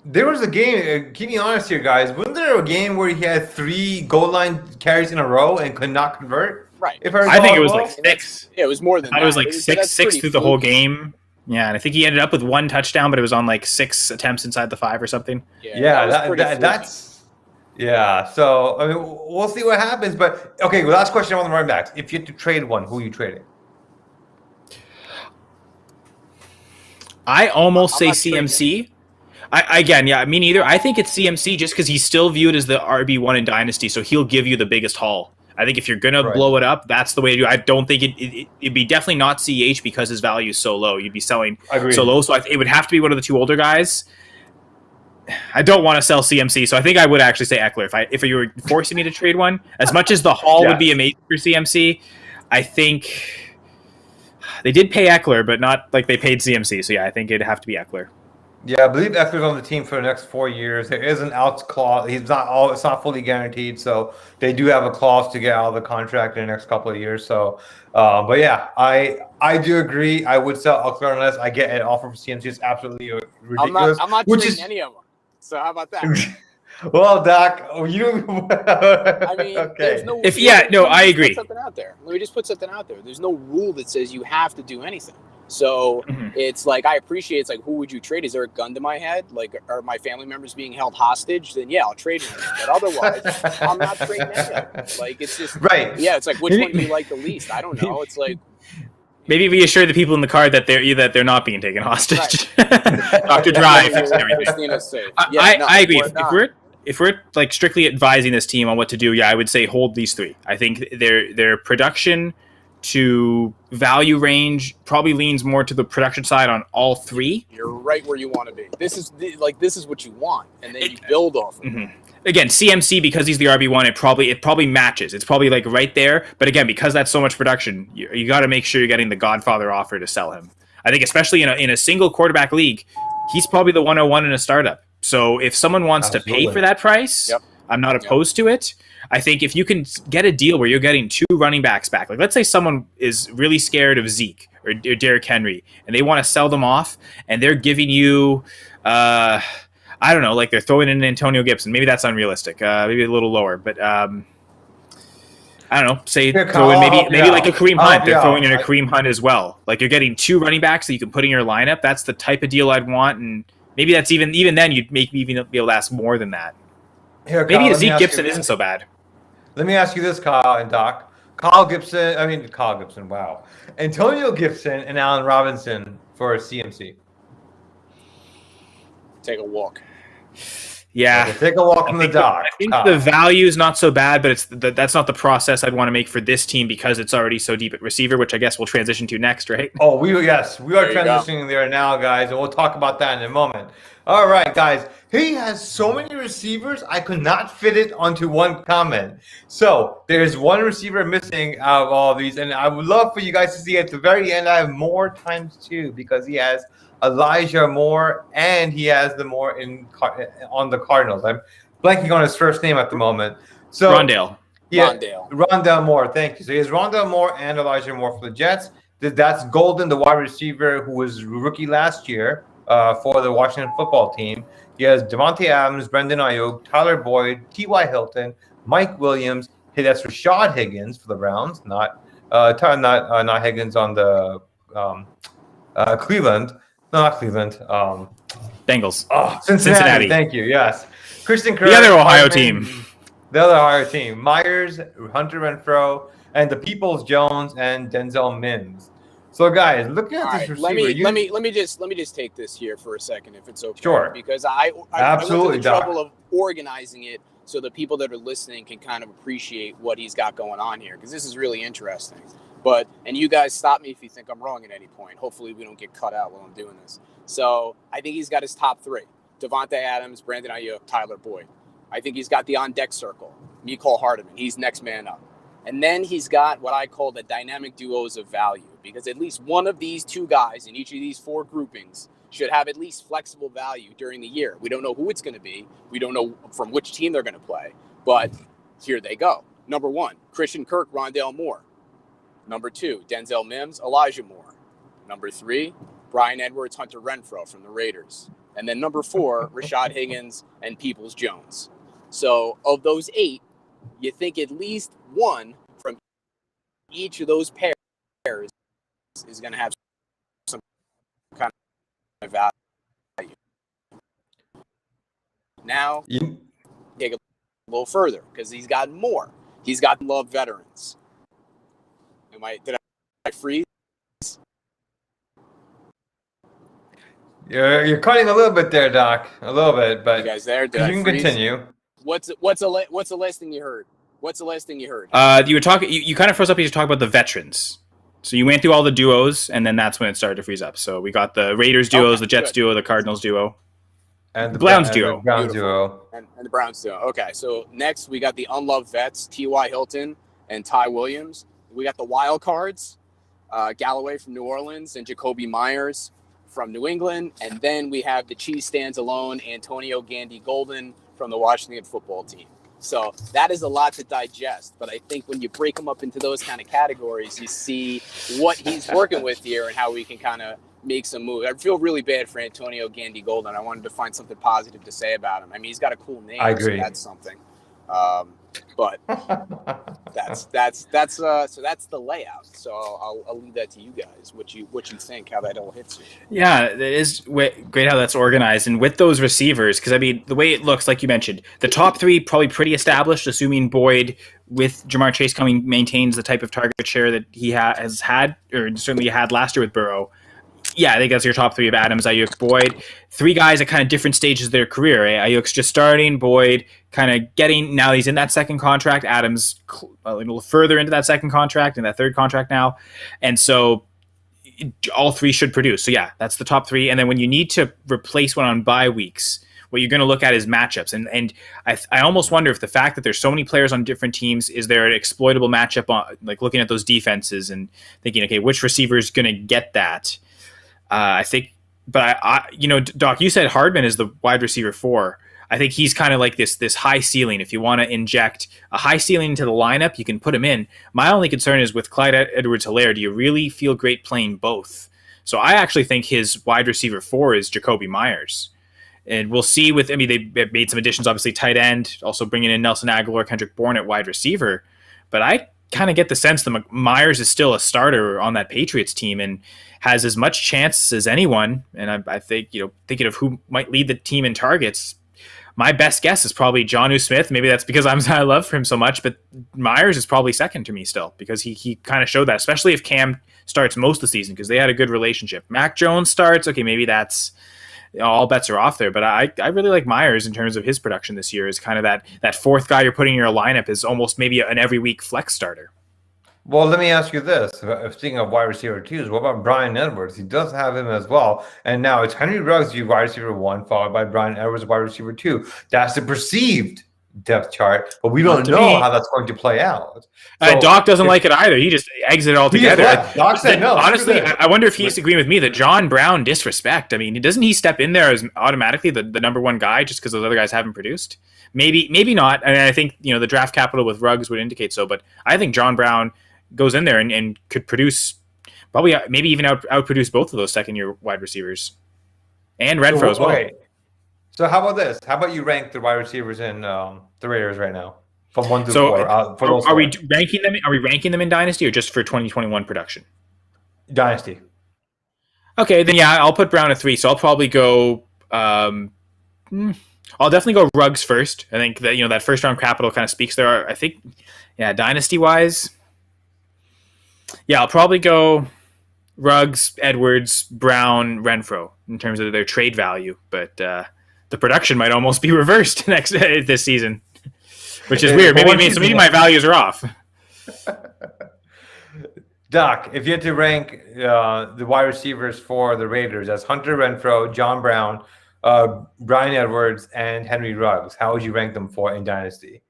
There was a game. Keep me honest here, guys. Wasn't there a game where he had 3 goal line carries in a row and could not convert? Right. I think it was like 6. Yeah, it was more than that. It was like six through the whole game. Yeah, and I think he ended up with 1 touchdown, but it was on like 6 attempts inside the 5 or something. That's. Yeah, so I mean, we'll see what happens. But okay, last question on the running backs. If you had to trade one, who are you trading? I almost say CMC. Me neither. I think it's CMC just because he's still viewed as the RB1 in Dynasty, so he'll give you the biggest haul. I think if you're gonna Right. blow it up, that's the way to do it. I don't think it'd be definitely not CH because his value is so low. You'd be selling Agreed. so low. So it would have to be one of the two older guys. I don't want to sell CMC, so I think I would actually say Eckler. If you were forcing me to trade one, as much as the haul would be amazing for CMC, I think they did pay Eckler, but not like they paid CMC. So yeah, I think it'd have to be Eckler. Yeah, I believe Eckler's on the team for the next 4 years. There is an outs clause. It's not fully guaranteed, so they do have a clause to get out of the contract in the next couple of years. So, but yeah, I do agree. I would sell Eckler unless I get an offer for CMC. It's absolutely ridiculous. I'm not trading any of them. So how about that? Well, Doc, you. I mean, okay. There's no. I agree. Something out there. Let me just put something out there. There's no rule that says you have to do anything. So it's like, I appreciate, it's like, who would you trade? Is there a gun to my head? Like, are my family members being held hostage? Then yeah, I'll trade them. But otherwise, I'm not trading any of them. Like, it's just right. Yeah, it's like, which one do you like the least? I don't know. It's like, maybe reassure the people in the car that they're not being taken hostage. Dr. Dry fixed everything. I agree. If we're like strictly advising this team on what to do, yeah, I would say hold these three. I think their production to value range probably leans more to the production side on all three. You're right where you want to be. This is what you want, and then you build off of it. Again, CMC, because he's the RB1, it probably matches. It's probably like right there. But again, because that's so much production, you got to make sure you're getting the Godfather offer to sell him. I think especially in a single quarterback league, he's probably the 101 in a startup. So if someone wants to pay for that price, I'm not opposed to it. I think if you can get a deal where you're getting two running backs back, like let's say someone is really scared of Zeke or Derrick Henry, and they want to sell them off, and they're giving you, I don't know, like they're throwing in Antonio Gibson. Maybe that's unrealistic. Maybe a little lower, but I don't know. Say throw in maybe like a Kareem Hunt. They're throwing in a Kareem Hunt as well. Like you're getting two running backs that you can put in your lineup. That's the type of deal I'd want, and maybe that's even then you'd make me even be able to ask more than that. Here, maybe Kyle, a Zeke Gibson isn't so bad. Let me ask you this, Kyle and Doc. Kyle Gibson, wow. Antonio Gibson and Allen Robinson for CMC. Take a walk. Yeah. Okay, take a walk from the dock. I think the value is not so bad, but that's not the process I'd want to make for this team because it's already so deep at receiver, which I guess we'll transition to next, right? Oh, we are transitioning there now, guys, and we'll talk about that in a moment. All right, guys. He has so many receivers, I could not fit it onto one comment. So there's one receiver missing out of all of these, and I would love for you guys to see at the very end. I have more times two because he has Elijah Moore and he has the Moore on the Cardinals. I'm blanking on his first name at the moment. So Rondale. Yeah, Rondale Moore. Thank you. So he has Rondale Moore and Elijah Moore for the Jets. That's Golden, the wide receiver who was rookie last year for the Washington football team. He has Devontae Adams, Brendan Ayuk, Tyler Boyd, T.Y. Hilton, Mike Williams. Hey, that's Rashad Higgins for the Browns, not Higgins on the Cleveland. No, not Cleveland. Bengals. Oh, Cincinnati. Thank you. Yes. Christian Kirk. The other Ohio team. The other Ohio team. Myers, Hunter Renfrow, and the Peoples Jones and Denzel Mims. So, guys, looking at this receiver, let me just take this here for a second, if it's okay. Sure. Because I went to the trouble of organizing it so the people that are listening can kind of appreciate what he's got going on here, because this is really interesting. And you guys stop me if you think I'm wrong at any point. Hopefully we don't get cut out while I'm doing this. So I think he's got his top three: Devontae Adams, Brandon Ayuk, Tyler Boyd. I think he's got the on-deck circle, Mecole Hardman. He's next man up. And then he's got what I call the dynamic duos of value, because at least one of these two guys in each of these four groupings should have at least flexible value during the year. We don't know who it's going to be. We don't know from which team they're going to play. But here they go. Number one, Christian Kirk, Rondale Moore. Number two, Denzel Mims, Elijah Moore. Number three, Bryan Edwards, Hunter Renfrow from the Raiders. And then number four, Rashad Higgins and Peoples Jones. So of those eight, you think at least one from each of those pairs is going to have some kind of value. Now, take a little further, because he's got more. He's got love veterans. Did I freeze? You're cutting a little bit there, Doc. A little bit, but you guys there? you can continue. What's the last thing you heard? What's the last thing you heard? You were talking. You kind of froze up. You talk about the veterans. So you went through all the duos, and then that's when it started to freeze up. So we got the Raiders duos, the Jets duo, the Cardinals duo, and the Browns duo, the Browns duo, and the Browns duo. Okay, so next we got the unloved vets, T.Y. Hilton and Ty Williams. We got the wild cards, Galloway from New Orleans and Jacoby Myers from New England, and then we have the cheese stands alone, Antonio Gandy Golden from the Washington football team. So that is a lot to digest, but I think when you break them up into those kind of categories, you see what he's working with here and how we can kind of make some moves. I feel really bad for Antonio Gandy Golden. I wanted to find something positive to say about him. I mean, he's got a cool name. I agree. So that's something. But that's the layout. So I'll leave that to you guys. What you think? How that all hits you? Yeah, it is great how that's organized, and with those receivers, because I mean the way it looks, like you mentioned, the top three probably pretty established. Assuming Boyd with Jamar Chase coming maintains the type of target share that he has had, or certainly had last year with Burrow. Yeah, I think that's your top three of Adams, Ayuk, Boyd. Three guys at kind of different stages of their career. Ayuk's just starting, Boyd kind of getting, now he's in that second contract. Adams a little further into that second contract and that third contract now. And so all three should produce. So yeah, that's the top three. And then when you need to replace one on bye weeks, what you're going to look at is matchups. And I almost wonder if the fact that there's so many players on different teams, is there an exploitable matchup on, like looking at those defenses and thinking, okay, which receiver is going to get that? I think, but I, Doc, you said Hardman is the wide receiver 4. I think he's kind of like this high ceiling. If you want to inject a high ceiling into the lineup, you can put him in. My only concern is with Clyde Edwards-Helaire, do you really feel great playing both? So I actually think his wide receiver 4 is Jacoby Myers. And we'll see with, I mean, they made some additions, obviously tight end, also bringing in Nelson Aguilar, Kendrick Bourne at wide receiver. But I kind of get the sense that Myers is still a starter on that Patriots team and has as much chance as anyone. And I think, thinking of who might lead the team in targets, my best guess is probably Jonnu Smith. Maybe that's because I love him so much, but Myers is probably second to me still, because he kind of showed that, especially if Cam starts most of the season, because they had a good relationship. Mac Jones starts, okay, maybe that's, all bets are off there, but I really like Myers in terms of his production this year. Is kind of that fourth guy you're putting in your lineup is almost maybe an every week flex starter. Well, let me ask you this. Speaking of wide receiver 2s, what about Bryan Edwards? He does have him as well. And now it's Henry Ruggs, wide receiver 1, followed by Bryan Edwards, wide receiver 2. That's the perceived depth chart, but we don't know how that's going to play out. So, Doc doesn't like it either. He just exited altogether. Doc said no. Honestly, I wonder if he's agreeing with me that John Brown disrespect. I mean, doesn't he step in there as automatically the number one guy just because those other guys haven't produced? Maybe not. And I think the draft capital with Ruggs would indicate so. But I think John Brown goes in there and could produce, probably maybe even outproduce both of those second-year wide receivers and Renfro as well. Okay. So how about this? How about you rank the wide receivers in the Raiders right now from 1 to 4? Are we ranking them? Are we ranking them in Dynasty or just for 2021 production? Dynasty. Okay, then yeah, I'll put Brown at 3. So I'll probably go. I'll definitely go Ruggs first. I think that that first round capital kind of speaks there. I think, yeah, dynasty wise. Yeah, I'll probably go Ruggs, Edwards, Brown, Renfro in terms of their trade value, but the production might almost be reversed this season, which is weird. Maybe my values are off. Doc, if you had to rank the wide receivers for the Raiders as Hunter Renfro, John Brown, Bryan Edwards, and Henry Ruggs, how would you rank them in Dynasty?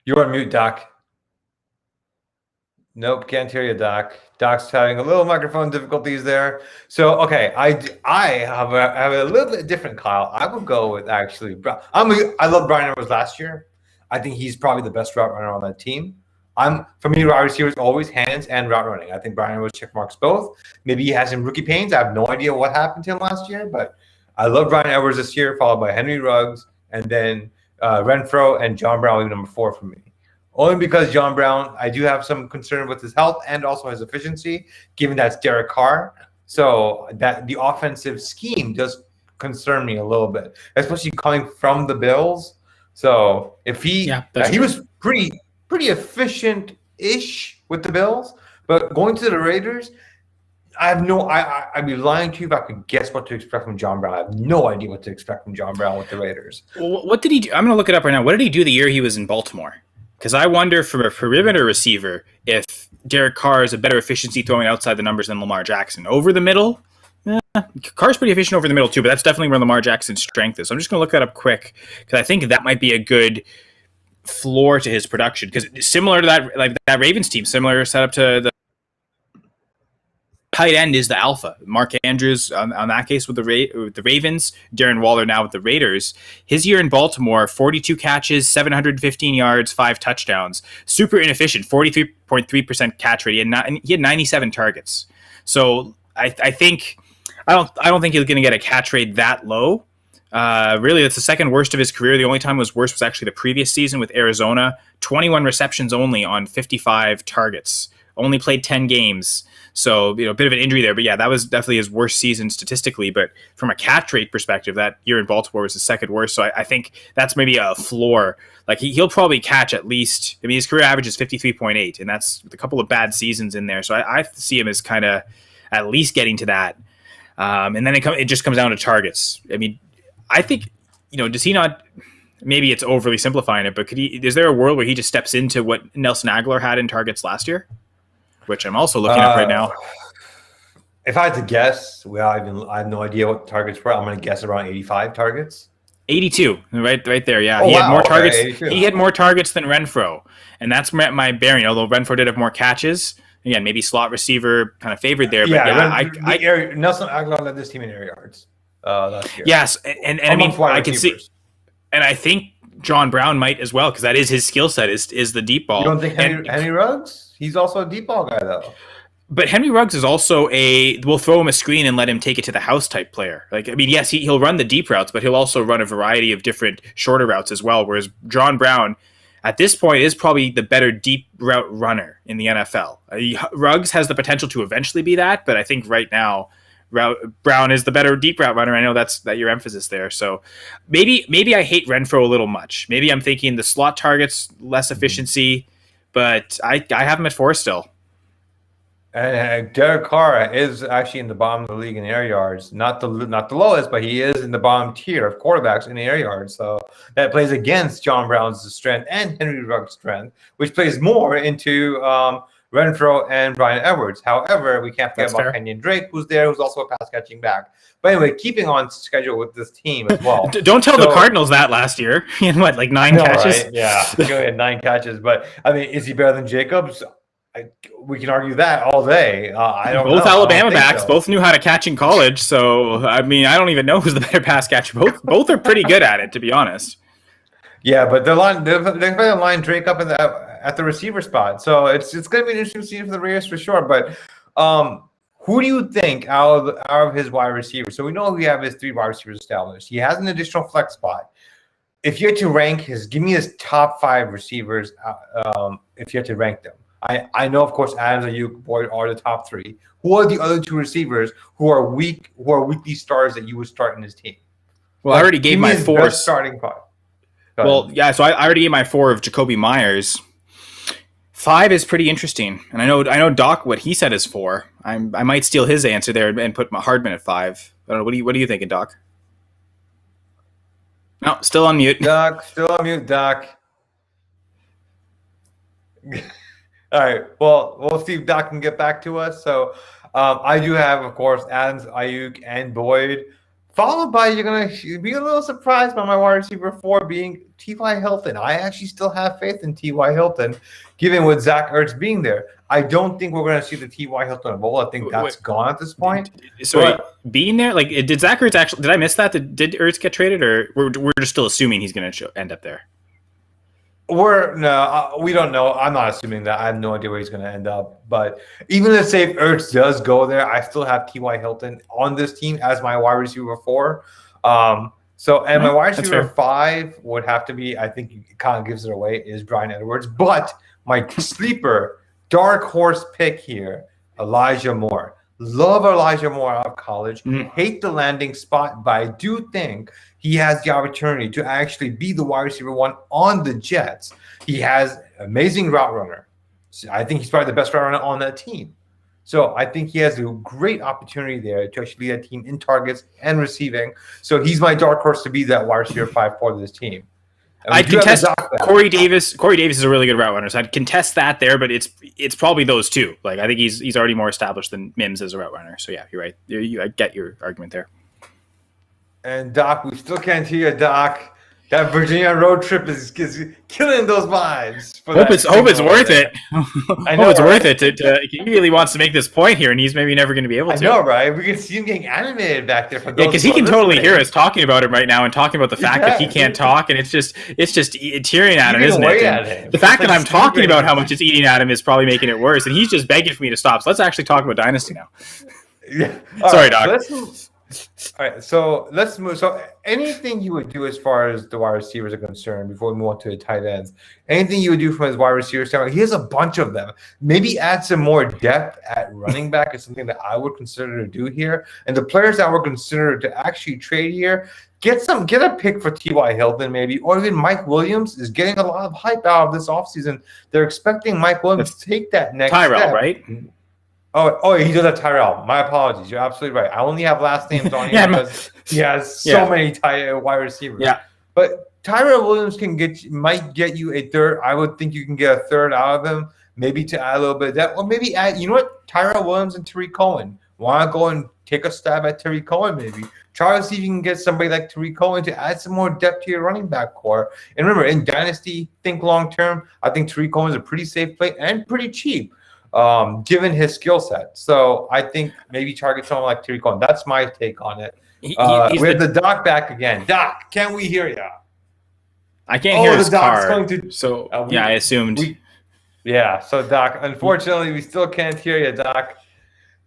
You're on mute, Doc. Nope, can't hear you, Doc. Doc's having a little microphone difficulties there. So, okay, I have a little bit different, Kyle. I would go with actually. I love Bryan Edwards last year. I think he's probably the best route runner on that team. For me, wide receivers always hands and route running. I think Bryan Edwards check marks both. Maybe he has some rookie pains. I have no idea what happened to him last year, but I love Bryan Edwards this year, followed by Henry Ruggs, and then Renfro and John Brown will be number 4 for me. Only because John Brown, I do have some concern with his health and also his efficiency, given that's Derek Carr. So that the offensive scheme does concern me a little bit, especially coming from the Bills. So if he was pretty efficient-ish with the Bills, but going to the Raiders, I have no. I'd be lying to you if I could guess what to expect from John Brown. I have no idea what to expect from John Brown with the Raiders. Well, what did he do? I'm going to look it up right now. What did he do the year he was in Baltimore? Because I wonder from a perimeter receiver if Derek Carr is a better efficiency throwing outside the numbers than Lamar Jackson. Over the middle, Carr's pretty efficient over the middle too, but that's definitely where Lamar Jackson's strength is. So I'm just going to look that up quick because I think that might be a good floor to his production. Because similar to that, like that Ravens team, similar setup to the tight end is the alpha. Mark Andrews on that case with the Ravens, Darren Waller now with the Raiders. His year in Baltimore, 42 catches, 715 yards, 5 touchdowns. Super inefficient, 43.3% catch rate. He had 97 targets. So I think I don't think he's going to get a catch rate that low. Really, that's the second worst of his career. The only time it was worse was actually the previous season with Arizona. 21 receptions only on 55 targets. Only played 10 games. So, a bit of an injury there. But yeah, that was definitely his worst season statistically. But from a catch rate perspective, that year in Baltimore was the second worst. So I think that's maybe a floor. Like he'll probably catch at least, his career average is 53.8, and that's with a couple of bad seasons in there. So I see him as kind of at least getting to that. And then it just comes down to targets. I think, does he not, maybe it's overly simplifying it, but is there a world where he just steps into what Nelson Aguilar had in targets last year? Which I'm also looking at right now. If I had to guess, I have no idea what the targets were. I'm going to guess around 85 targets. 82, right there. Yeah, he had more targets. 82. He had more targets than Renfro, and that's my bearing. Although Renfro did have more catches, again, maybe slot receiver kind of favored there. But Nelson Aguilar led this team in air yards last year. Yes, and I can see, and I think John Brown might as well because that is his skill set is the deep ball. You don't think Henry Ruggs? He's also a deep ball guy, though. But Henry Ruggs is also we'll throw him a screen and let him take it to the house type player. Yes, he'll run the deep routes, but he'll also run a variety of different shorter routes as well. Whereas John Brown, at this point, is probably the better deep route runner in the NFL. Ruggs has the potential to eventually be that, but I think right now, Brown is the better deep route runner. I know that's your emphasis there. So maybe I hate Renfro a little much. Maybe I'm thinking the slot targets, less efficiency. But I have him at 4 still. And Derek Carr is actually in the bottom of the league in air yards. Not the lowest, but he is in the bottom tier of quarterbacks in the air yards. So that plays against John Brown's strength and Henry Ruggs' strength, which plays more into Renfro and Bryan Edwards. However, we can't forget about Kenyon Drake, who's also a pass-catching back. But anyway, keeping on schedule with this team as well. Don't tell the Cardinals that last year. He had 9 catches? Right? Yeah, he had 9 catches. But, is he better than Jacobs? We can argue that all day. I don't know. Both Alabama backs, both knew how to catch in college. So, I don't even know who's the better pass catcher. Both are pretty good at it, to be honest. Yeah, but they're going to line Drake up at the receiver spot. So, it's going to be an interesting season for the Raiders for sure. But who do you think out of his wide receivers? So we know we have his 3 wide receivers established. He has an additional flex spot. If you had to rank give me his top 5 receivers. If you had to rank them, I know of course Adams and Ayuk, Boyd are the top 3. Who are the other 2 receivers who are weekly stars that you would start in his team? Well, I already gave my 4 starting 5. Well, yeah. So I already gave my 4 of Jacoby Myers. 5 is pretty interesting, and I know Doc what he said is 4. I might steal his answer there and put Hardman at 5. I don't know. What are you thinking, Doc? No, still on mute. Doc, still on mute, Doc. All right. Well, we'll see if Doc can get back to us. So I do have, of course, Adams, Ayuk, and Boyd. Followed by, you're going to be a little surprised by my wide receiver 4 being T.Y. Hilton. I actually still have faith in T.Y. Hilton, given with Zach Ertz being there. I don't think we're going to see the T.Y. Hilton bowl. I think that's gone at this point. Sorry, being there? Did Zach Ertz actually – did I miss that? Did Ertz get traded, or we're just still assuming he's going to end up there? We don't know. I'm not assuming that. I have no idea where he's going to end up. But even if say Ertz does go there, I still have T.Y. Hilton on this team as my wide receiver 4. My wide receiver 5 would have to be, I think it kind of gives it away, is Bryan Edwards. But my sleeper, dark horse pick here, Elijah Moore. Love Elijah Moore out of college. Hate the landing spot, but I do think he has the opportunity to actually be the wide receiver 1 on the Jets. He has amazing route runner. I think he's probably the best route runner on that team. So I think he has a great opportunity there to actually lead a team in targets and receiving. So he's my dark horse to be that wide receiver 5 for this team. I'd contest Corey Davis. Corey Davis is a really good route runner, so I'd contest that there, but it's probably those two. Like I think he's already more established than Mims as a route runner. So yeah, you're right. I get your argument there. And Doc, we still can't hear you, Doc. That Virginia road trip is killing those vibes. Hope it's worth it. I know it's right? worth it. He really wants to make this point here, and he's maybe never going to be able to. I know, right? We can see him getting animated back there. Yeah, because he can totally hear us talking about him right now and talking about the fact that he can't talk, and it's just tearing at him, isn't it? The fact that I'm talking about how much it's eating at him is probably making it worse, and he's just begging for me to stop. So let's actually talk about Dynasty now. Yeah. Sorry, Doc. All right, so let's move. So anything you would do as far as the wide receivers are concerned before we move on to the tight ends, anything you would do from his wide receiver standpoint, he has a bunch of them. Maybe add some more depth at running back is something that I would consider to do here. And the players that would consider to actually trade here, get a pick for T.Y. Hilton maybe, or even Mike Williams is getting a lot of hype out of this offseason. They're expecting Mike Williams to take that next Tyrell, step. right? Oh, he does have Tyrell. My apologies. You're absolutely right. I only have last names on here because he has so many wide receivers. Yeah. But Tyrell Williams might get you a third. I would think you can get a third out of him, maybe to add a little bit of that. Or maybe add, you know what? Tyrell Williams and Tariq Cohen. Want to go and take a stab at Tariq Cohen maybe. Try to see if you can get somebody like Tariq Cohen to add some more depth to your running back core. And remember, in Dynasty, think long term. I think Tariq Cohen is a pretty safe play and pretty cheap. Given his skill set. So I think maybe target someone like Tariq Cohen. That's my take on it. We have the Doc back again. Doc, can we hear you? I can't hear his car. I assumed. So Doc, unfortunately, we still can't hear you, Doc.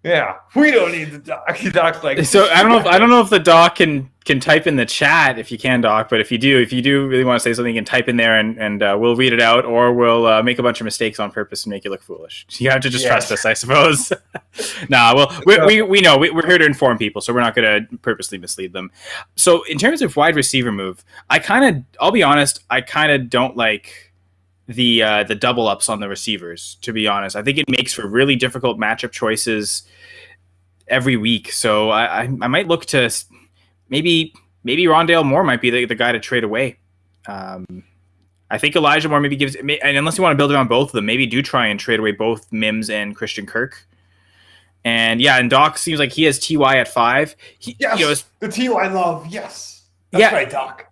Yeah, we don't need the Doc. Doc's like. So I don't know if the Doc can type in the chat if you can, Doc. But if you do really want to say something, you can type in there and we'll read it out, or we'll make a bunch of mistakes on purpose and make you look foolish. You have to just trust us, I suppose. We know we're here to inform people, so we're not going to purposely mislead them. So in terms of wide receiver move, I'll be honest, I kind of don't like the double ups on the receivers. To be honest, I think it makes for really difficult matchup choices every week. So I might look to maybe Rondale Moore might be the guy to trade away. I think Elijah Moore maybe gives, and unless you want to build around both of them, maybe do try and trade away both Mims and Christian Kirk. And and Doc seems like he has Ty at 5. The Ty love. Yes, that's right, Doc.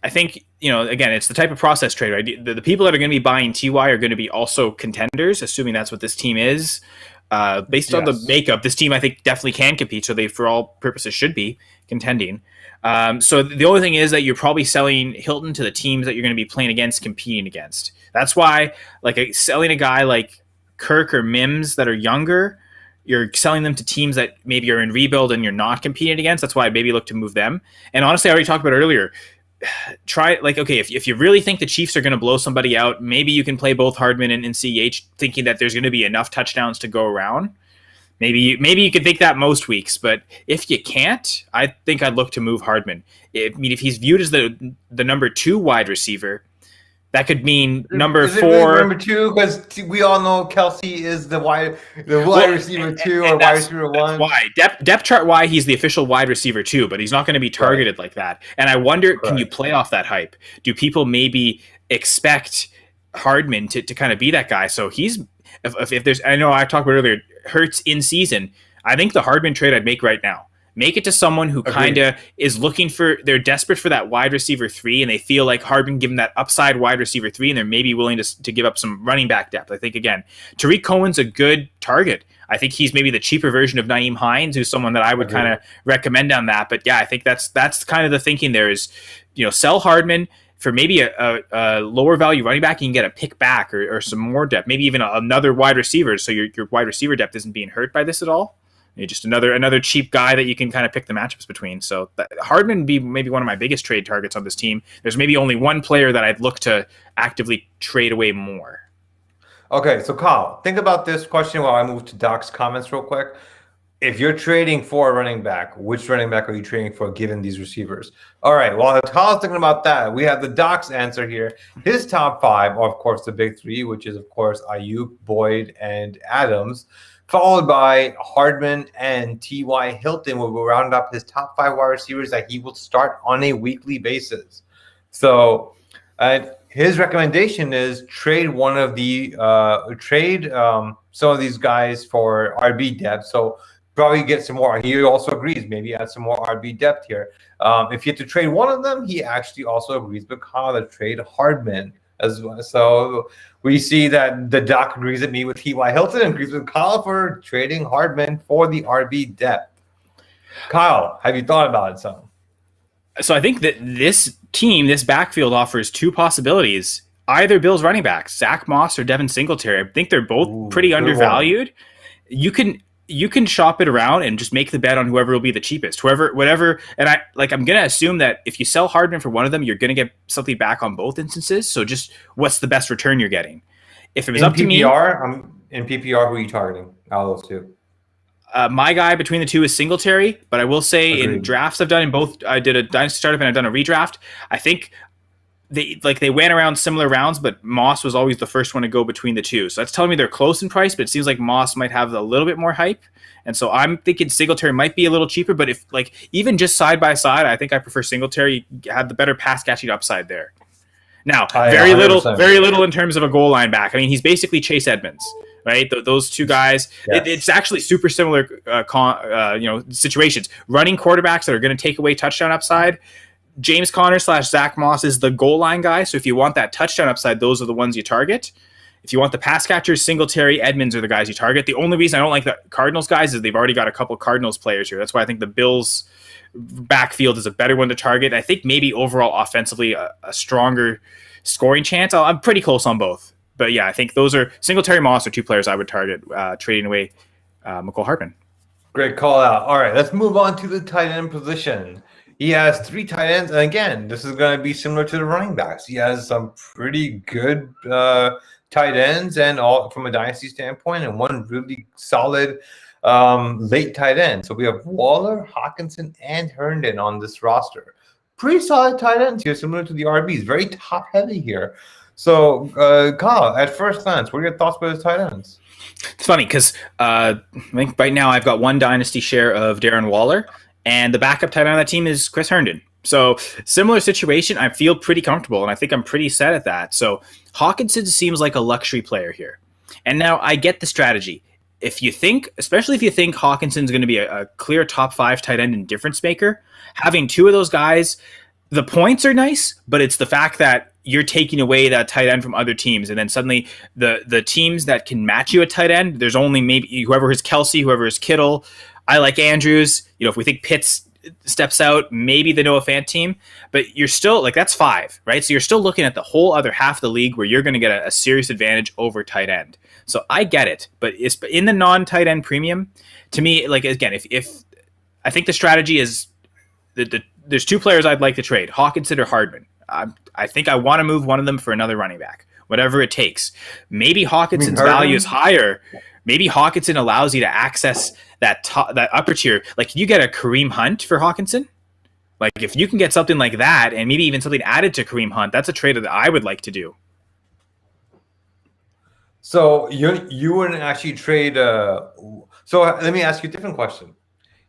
I think again, it's the type of process trade, right? The people that are going to be buying Ty are going to be also contenders, assuming that's what this team is. Based on the makeup, this team I think definitely can compete, so they, for all purposes, should be contending. So the only thing is that you're probably selling Hilton to the teams that you're going to be playing against, competing against. That's why, selling a guy like Kirk or Mims that are younger, you're selling them to teams that maybe are in rebuild and you're not competing against. That's why I'd maybe look to move them. And honestly, I already talked about it earlier. If you really think the Chiefs are going to blow somebody out, maybe you can play both Hardman and CEH, thinking that there's going to be enough touchdowns to go around. Maybe you could think that most weeks, but if you can't, I think I'd look to move Hardman. If he's viewed as the number 2 wide receiver, that could mean number 4. Really number 2, because we all know Kelsey is the wide receiver 2 or wide receiver 1. Why depth chart? Why he's the official wide receiver 2, but he's not going to be targeted like that. And I wonder, can you play off that hype? Do people maybe expect Hardman to kind of be that guy? So he's if there's, I know I talked about earlier, Hurts in season. I think the Hardman trade I'd make right now. Make it to someone who kind of is looking they're desperate for that wide receiver 3, and they feel like Hardman give them that upside wide receiver 3, and they're maybe willing to give up some running back depth. I think, again, Tariq Cohen's a good target. I think he's maybe the cheaper version of Nyheim Hines, who's someone that I would kind of recommend on that. But yeah, I think that's kind of the thinking there is, sell Hardman for maybe a lower value running back, and you can get a pick back or some more depth, maybe even another wide receiver. So your wide receiver depth isn't being hurt by this at all. Just another cheap guy that you can kind of pick the matchups between. So Hardman would be maybe one of my biggest trade targets on this team. There's maybe only one player that I'd look to actively trade away more. Okay, so Kyle, think about this question while I move to Doc's comments real quick. If you're trading for a running back, which running back are you trading for given these receivers? All right, while Kyle's thinking about that, we have the Doc's answer here. His top 5 are, of course, the big 3, which is, of course, Ayuk, Boyd, and Adams. followed by Hardman and T.Y. Hilton, will round up his top 5 wide receivers that he will start on a weekly basis. So his recommendation is trade some of these guys for RB depth. So probably get some more. He also agrees, maybe add some more RB depth here. If you have to trade one of them, he actually also agrees with Kyle to trade Hardman as well. So we see that the doc agrees with me with T.Y. Hilton and agrees with Kyle for trading Hardman for the RB depth. Kyle, have you thought about it some? So I think that this backfield offers 2 possibilities. Either Bills running backs, Zach Moss or Devin Singletary. I think they're both pretty undervalued. You can shop it around and just make the bet on whoever will be the cheapest, whatever. And I'm going to assume that if you sell Hardman for one of them, you're going to get something back on both instances. So just what's the best return you're getting? If it was up to me, in PPR, who are you targeting out of those 2? My guy between the 2 is Singletary, but I will say Agreed. In drafts I've done in both, I did a Dynasty startup and I've done a redraft. I think they went around similar rounds, but Moss was always the first one to go between the 2. So that's telling me they're close in price, but it seems like Moss might have a little bit more hype. And so I'm thinking Singletary might be a little cheaper, but if even just side by side, I think I prefer Singletary. Had the better pass catching upside there. Now, very little in terms of a goal line back. I mean, he's basically Chase Edmonds, right? Those 2 guys. Yes. It's actually super similar, situations. Running quarterbacks that are going to take away touchdown upside. James Conner / Zach Moss is the goal line guy. So if you want that touchdown upside, those are the ones you target. If you want the pass catchers, Singletary, Edmonds are the guys you target. The only reason I don't like the Cardinals guys is they've already got a couple Cardinals players here. That's why I think the Bills backfield is a better one to target. I think maybe overall offensively a stronger scoring chance. I'm pretty close on both. But yeah, I think those are Singletary, Moss are 2 players I would target trading away Mecole Hardman. Great call out. All right, let's move on to the tight end position. He has 3 tight ends, and again, this is going to be similar to the running backs. He has some pretty good tight ends, and all from a dynasty standpoint, and one really solid late tight end. So we have Waller, Hockenson, and Herndon on this roster. Pretty solid tight ends here, similar to the RBs. Very top heavy here. So, Kyle, at first glance, what are your thoughts about his tight ends? It's funny because I think right now I've got 1 dynasty share of Darren Waller, and the backup tight end on that team is Chris Herndon. So similar situation, I feel pretty comfortable, and I think I'm pretty set at that. So Hockenson seems like a luxury player here. And now I get the strategy. Especially if you think Hawkinson's going to be a clear top 5 tight end and difference maker, having 2 of those guys, the points are nice, but it's the fact that you're taking away that tight end from other teams. And then suddenly the teams that can match you at tight end, there's only maybe whoever is Kelsey, whoever is Kittle. I like Andrews. If we think Pitts steps out, maybe the Noah Fant team, but you're still that's 5, right? So you're still looking at the whole other half of the league where you're going to get a serious advantage over tight end. So I get it, but it's in the non-tight end premium. To me, again, if I think the strategy is there's 2 players I'd like to trade, Hockenson or Hardman. I think I want to move one of them for another running back, whatever it takes. Maybe Hawkinson's value is higher. Maybe Hockenson allows you to access that upper tier. Can you get a Kareem Hunt for Hockenson? If you can get something like that, and maybe even something added to Kareem Hunt, that's a trade that I would like to do. So you wouldn't actually trade. So let me ask you a different question.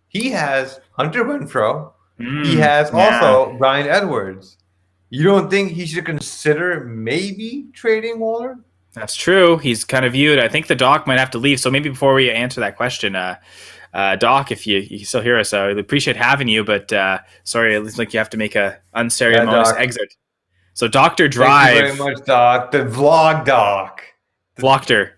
He has Hunter Renfrow. He has also Bryan Edwards. You don't think he should consider maybe trading Waller? That's true. He's kind of viewed. I think the doc might have to leave. So maybe before we answer that question, Doc, if you still hear us, I would appreciate having you. But sorry, it looks like you have to make a unceremonious exit. So Dr. Drive. Thank you very much, Doc. The vlog doc. Vlogter.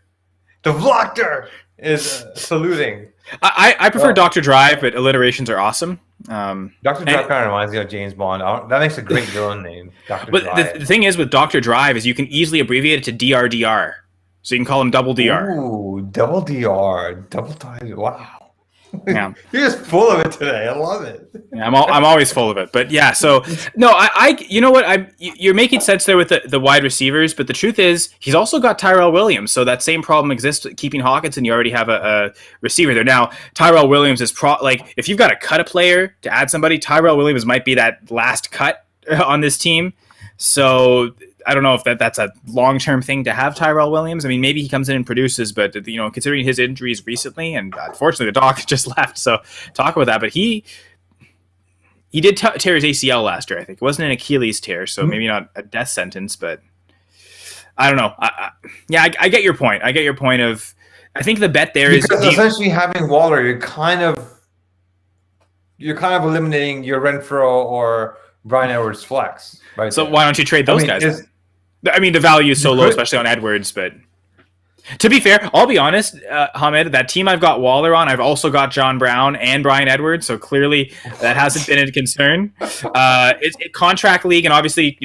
The Vlogter is saluting. I prefer Dr. Drive, but alliterations are awesome. Dr. Drive kind of reminds me of James Bond. That makes a great villain name, Dr. But Drive. The thing is with Dr. Drive is you can easily abbreviate it to DRDR. So you can call him Double DR. Ooh, Double DR. Double time. Wow. Yeah. You're just full of it today. I love it. Yeah, I'm always full of it. But yeah, so no, I you know what? You're making sense there with the wide receivers, but the truth is he's also got Tyrell Williams. So that same problem exists keeping Hawkins, and you already have a receiver there. Now, Tyrell Williams is if you've got to cut a player to add somebody, Tyrell Williams might be that last cut on this team. So I don't know if that's a long-term thing to have Tyrell Williams. I mean, maybe he comes in and produces, but considering his injuries recently, and unfortunately the doc just left, so talk about that. But he did tear his ACL last year. I think it wasn't an Achilles tear, so maybe not a death sentence. But I don't know. I get your point. I get your point of. I think the bet there is because essentially having Waller, you're kind of eliminating your Renfroe or Bryan Edwards flex. Right. So why don't you trade those guys? I mean, the value is so low, especially on Edwards. But to be fair, I'll be honest, Hamed, that team I've got Waller on, I've also got John Brown and Bryan Edwards. So clearly that hasn't been a concern. It's a contract league, and obviously,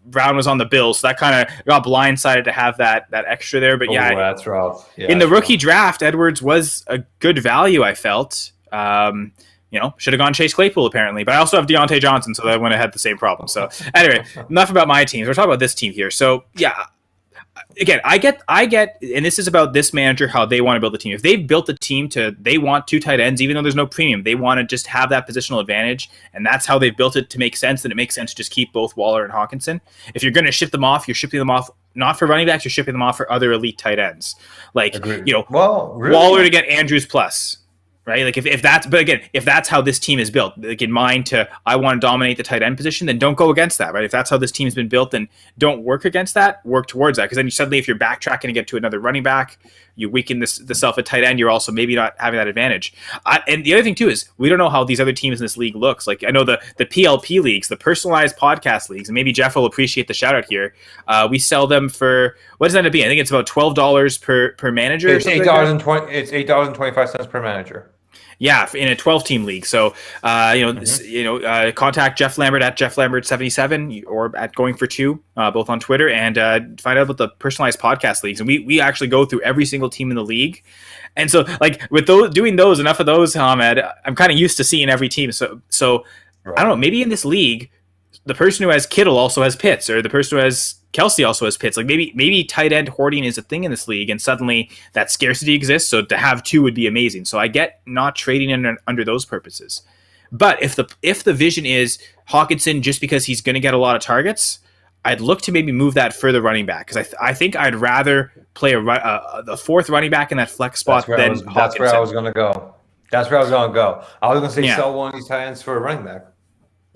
Brown was on the Bills, so that kind of got blindsided to have that extra there. But that's rough. Yeah, in the rookie draft, Edwards was a good value, I felt. Should have gone Chase Claypool apparently, but I also have Deontay Johnson, so that went ahead the same problem. So anyway, enough about my teams. We're talking about this team here. So yeah, again, I get, and this is about this manager, how they want to build the team. If they've built a team they want 2 tight ends, even though there's no premium, they want to just have that positional advantage, and that's how they've built it to make sense. Then it makes sense to just keep both Waller and Hawkinson. If you're going to ship them off, you're shipping them off not for running backs, you're shipping them off for other elite tight ends, like really? Waller to get Andrews plus. Right, like if that's how this team is built, like in mind I want to dominate the tight end position, then don't go against that, right? If that's how this team's been built, then don't work against that. Work towards that, because then suddenly, if you're backtracking to get to another running back, you weaken the self at tight end. You're also maybe not having that advantage. And the other thing too is we don't know how these other teams in this league looks. Like I know the PLP leagues, the personalized podcast leagues, and maybe Jeff will appreciate the shout out here. We sell them for what does that end up being? I think it's about $12 per manager. It's $8.20. It's $8.25 per manager. Yeah, in a 12-team league. So, contact Jeff Lambert at JeffLambert77 or at Going for Two, both on Twitter, and find out about the personalized podcast leagues. And we actually go through every single team in the league. And so, like with enough of those, Hamed, I'm kind of used to seeing every team. So right. I don't know. Maybe in this league, the person who has Kittle also has Pitts, or the person who has Kelsey also has Pitts. Like maybe tight end hoarding is a thing in this league, and suddenly that scarcity exists. So to have 2 would be amazing. So I get not trading under those purposes. But if the vision is Hawkinson just because he's going to get a lot of targets, I'd look to maybe move that further running back, because I think I'd rather play the 4th running back in that flex spot than Hawkinson. That's where I was going to go. I was going to say sell one of these tight ends for a running back.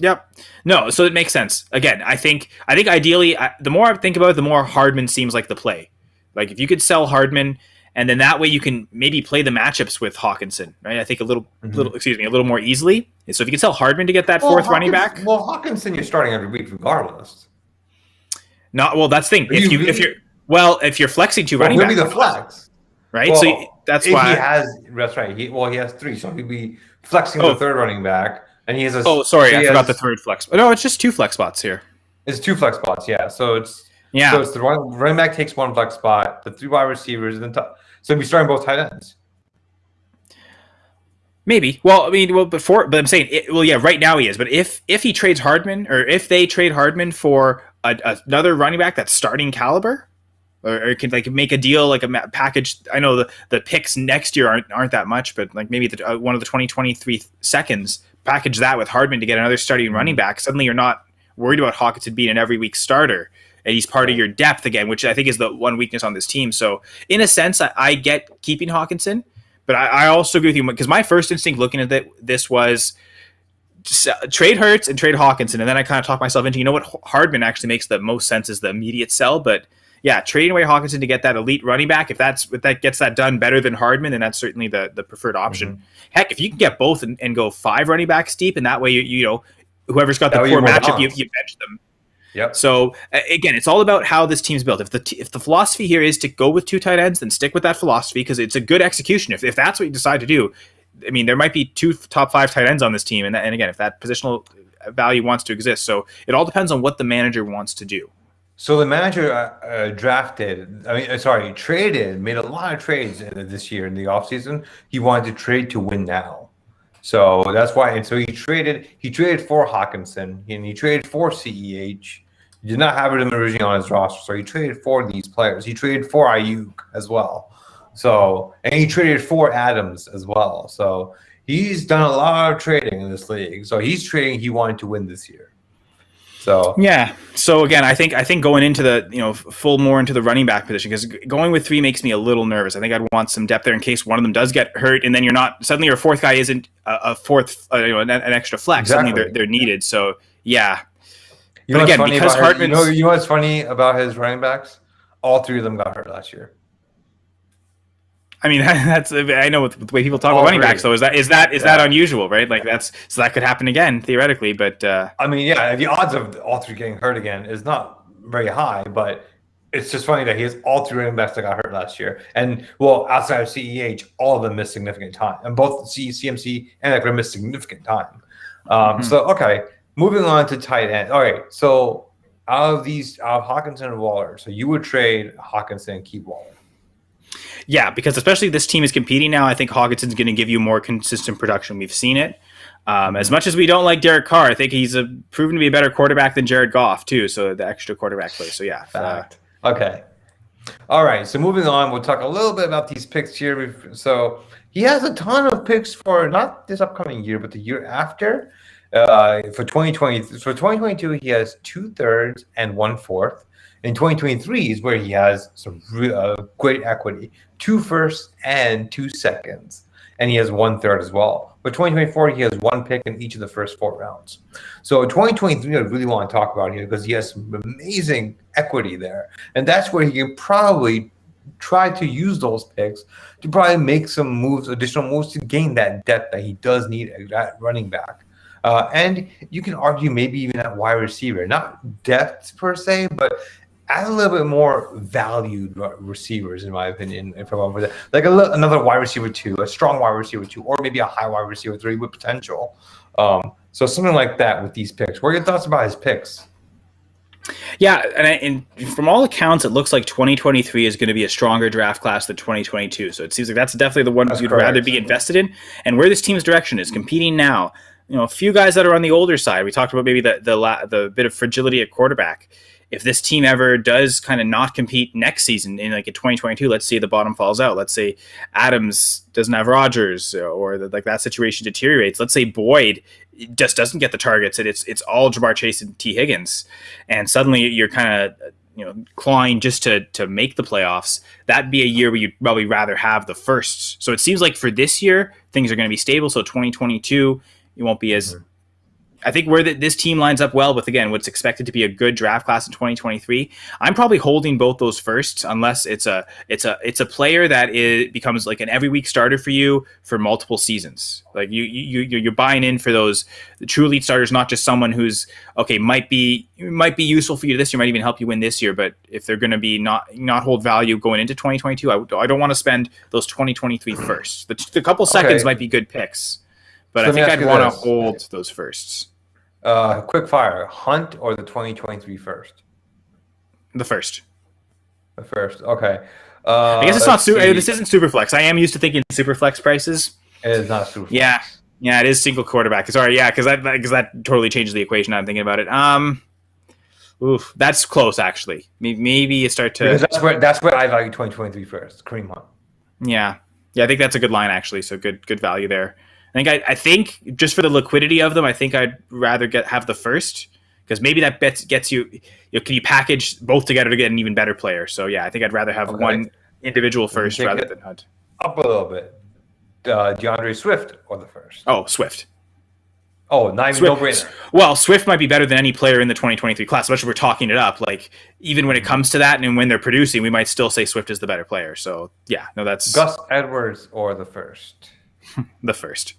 Yep. No, so it makes sense. Again, I think ideally, the more I think about it, the more Hardman seems like the play. Like if you could sell Hardman, and then that way you can maybe play the matchups with Hawkinson, right? I think a little more easily. So if you could sell Hardman to get that 4th running back. Well, Hawkinson, you're starting every week regardless. That's the thing. If you're flexing 2 running backs, he'll be the flex, right? Well, so that's why that's right. He has 3, so he'd be flexing the 3rd running back. And he has I forgot the 3rd flex. No, it's just 2 flex spots here. It's 2 flex spots, yeah. So it's the running back takes 1 flex spot, the 3 wide receivers, and then so he'd be starting both tight ends. Maybe. Well, but I'm saying, right now he is. But if he trades Hardman, or if they trade Hardman for another running back that's starting caliber, or can like make a deal, like a package. I know the picks next year aren't that much, but like maybe one of the 2023 seconds. Package that with Hardman to get another starting running back. Suddenly you're not worried about Hawkinson being an every week starter, and he's part of your depth again, which I think is the one weakness on this team. So in a sense, I get keeping Hawkinson, but I also agree with you, because my first instinct looking at this was trade Hurts and trade Hawkinson, and then I kind of talked myself into, what Hardman actually makes the most sense is the immediate sell. But yeah, trading away Hawkinson to get that elite running back, if that gets that done better than Hardman, then that's certainly the preferred option. Mm-hmm. Heck, if you can get both and go 5 running backs deep, and that way whoever's got the poor matchup, you bench them. Yep. So again, it's all about how this team's built. If the philosophy here is to go with 2 tight ends, then stick with that philosophy, because it's a good execution. If that's what you decide to do, I mean, there might be 2 top 5 tight ends on this team, and again, if that positional value wants to exist, so it all depends on what the manager wants to do. So the manager traded, made a lot of trades this year in the offseason. He wanted to trade to win now. So that's why. And so he traded for Hawkinson, and he traded for CEH. He did not have him originally on his roster. So he traded for these players. He traded for Ayuk as well. So, and he traded for Adams as well. So he's done a lot of trading in this league. So he's trading. He wanted to win this year. So yeah. So again, I think going into the full more into the running back position, because going with 3 makes me a little nervous. I think I'd want some depth there in case one of them does get hurt, and then you're not suddenly your fourth guy isn't a fourth, an extra flex. Exactly. Suddenly they're needed. So yeah. You know But again, what's funny because about Hartman's, you know what's funny about his running backs? All 3 of them got hurt last year. I mean, that's I know with the way people talk All about running 3. backs. So is that unusual, right? Like so that could happen again theoretically, but I mean, yeah, the odds of all 3 getting hurt again is not very high, but it's just funny that he has all 3 running backs that got hurt last year. And well, outside of CEH, all of them missed significant time, and both CMC and Eckler missed significant time. So okay, moving on to tight end. All right, so out of Hockenson and Waller, so you would trade Hockenson and keep Waller. Yeah, because especially this team is competing now. I think Hawkinson's going to give you more consistent production. We've seen it. As much as we don't like Derek Carr, I think he's proven to be a better quarterback than Jared Goff too. So the extra quarterback play. So yeah. Fact. Okay. All right. So moving on, we'll talk a little bit about these picks here. So he has a ton of picks for not this upcoming year, but the year after. For 2020, for 2022, he has 2/3 and 1/4. In 2023 is where he has some great equity, 2 firsts and 2 seconds, and he has 1/3 as well. For 2024, he has 1 pick in each of the first 4 rounds. So 2023, I really want to talk about here because he has some amazing equity there, and that's where he can probably try to use those picks to probably make some moves, additional moves to gain that depth that he does need at running back. And you can argue maybe even at wide receiver, not depth per se, but add a little bit more valued receivers, in my opinion, if I want to put it. Like another wide receiver 2, a strong wide receiver 2, or maybe a high wide receiver 3 with potential. So something like that with these picks. What are your thoughts about his picks? Yeah, and from all accounts, it looks like 2023 is going to be a stronger draft class than 2022. So it seems like that's definitely the one you'd rather be invested in. And where this team's direction is competing now, a few guys that are on the older side. We talked about maybe the bit of fragility at quarterback. If this team ever does kind of not compete next season in like in 2022, let's say the bottom falls out. Let's say Adams doesn't have Rodgers, or that situation deteriorates. Let's say Boyd just doesn't get the targets, and it's all Jamar Chase and T. Higgins, and suddenly you're kind of clawing just to make the playoffs. That'd be a year where you'd probably rather have the first. So it seems like for this year things are going to be stable. So 2022 you won't be as. I think where this team lines up well with, again, what's expected to be a good draft class in 2023. I'm probably holding both those firsts unless it's a player that becomes like an every week starter for you for multiple seasons. Like you're buying in for those true elite starters, not just someone who's might be useful for you this year, might even help you win this year. But if they're going to be not hold value going into 2022, I don't want to spend those 2023 firsts. The couple seconds might be good picks. But so I think I'd want to hold those firsts. Quick fire, Hunt or the 2023 first? The first. The first, okay. I guess it's not this isn't Superflex. I am used to thinking Superflex prices. It is not Superflex. Yeah, it is single quarterback. Sorry, yeah, because that totally changes the equation. I'm thinking about it. Oof, that's close actually. Maybe you start to. Because that's where I value 2023 first, Kareem Hunt. Yeah, I think that's a good line actually. So good value there. I think just for the liquidity of them, I think I'd rather have the first, because maybe that gets you. Can you package both together to get an even better player? So yeah, I think I'd rather have one individual first rather than Hunt. Up a little bit, DeAndre Swift or the first? Oh, Swift. Oh, not even no-brainer. Well, Swift might be better than any player in the 2023 class, especially if we're talking it up. Like even when it comes to that, and when they're producing, we might still say Swift is the better player. So yeah, no, that's Gus Edwards or the first. The first.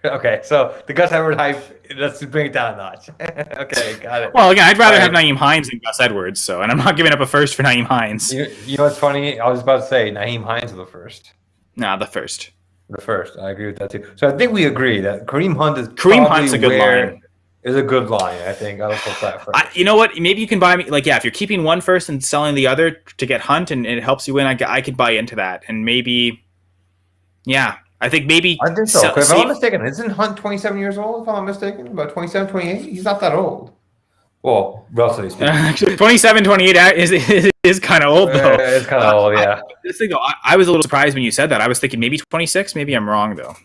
Okay, so the Gus Edwards hype, let's bring it down a notch. Okay, got it. Well, again, I'd rather have Nyheim Hines than Gus Edwards, and I'm not giving up a first for Nyheim Hines. You know what's funny? I was about to say Nyheim Hines is the first. Nah, the first. The first. I agree with that too. So I think we agree that Kareem Hunt's a good line. Is a good line, I think. I'll put that first. You know what? Maybe you can buy me. If you're keeping one first and selling the other to get Hunt, and it helps you win, I could buy into that. And maybe, yeah. I think so. If I'm not mistaken, isn't Hunt 27 years old, if I'm not mistaken? About 27, 28? He's not that old. Well, relatively speaking. 27, 28 is kind of old, though. It's kind of old, yeah. I was a little surprised when you said that. I was thinking maybe 26. Maybe I'm wrong, though.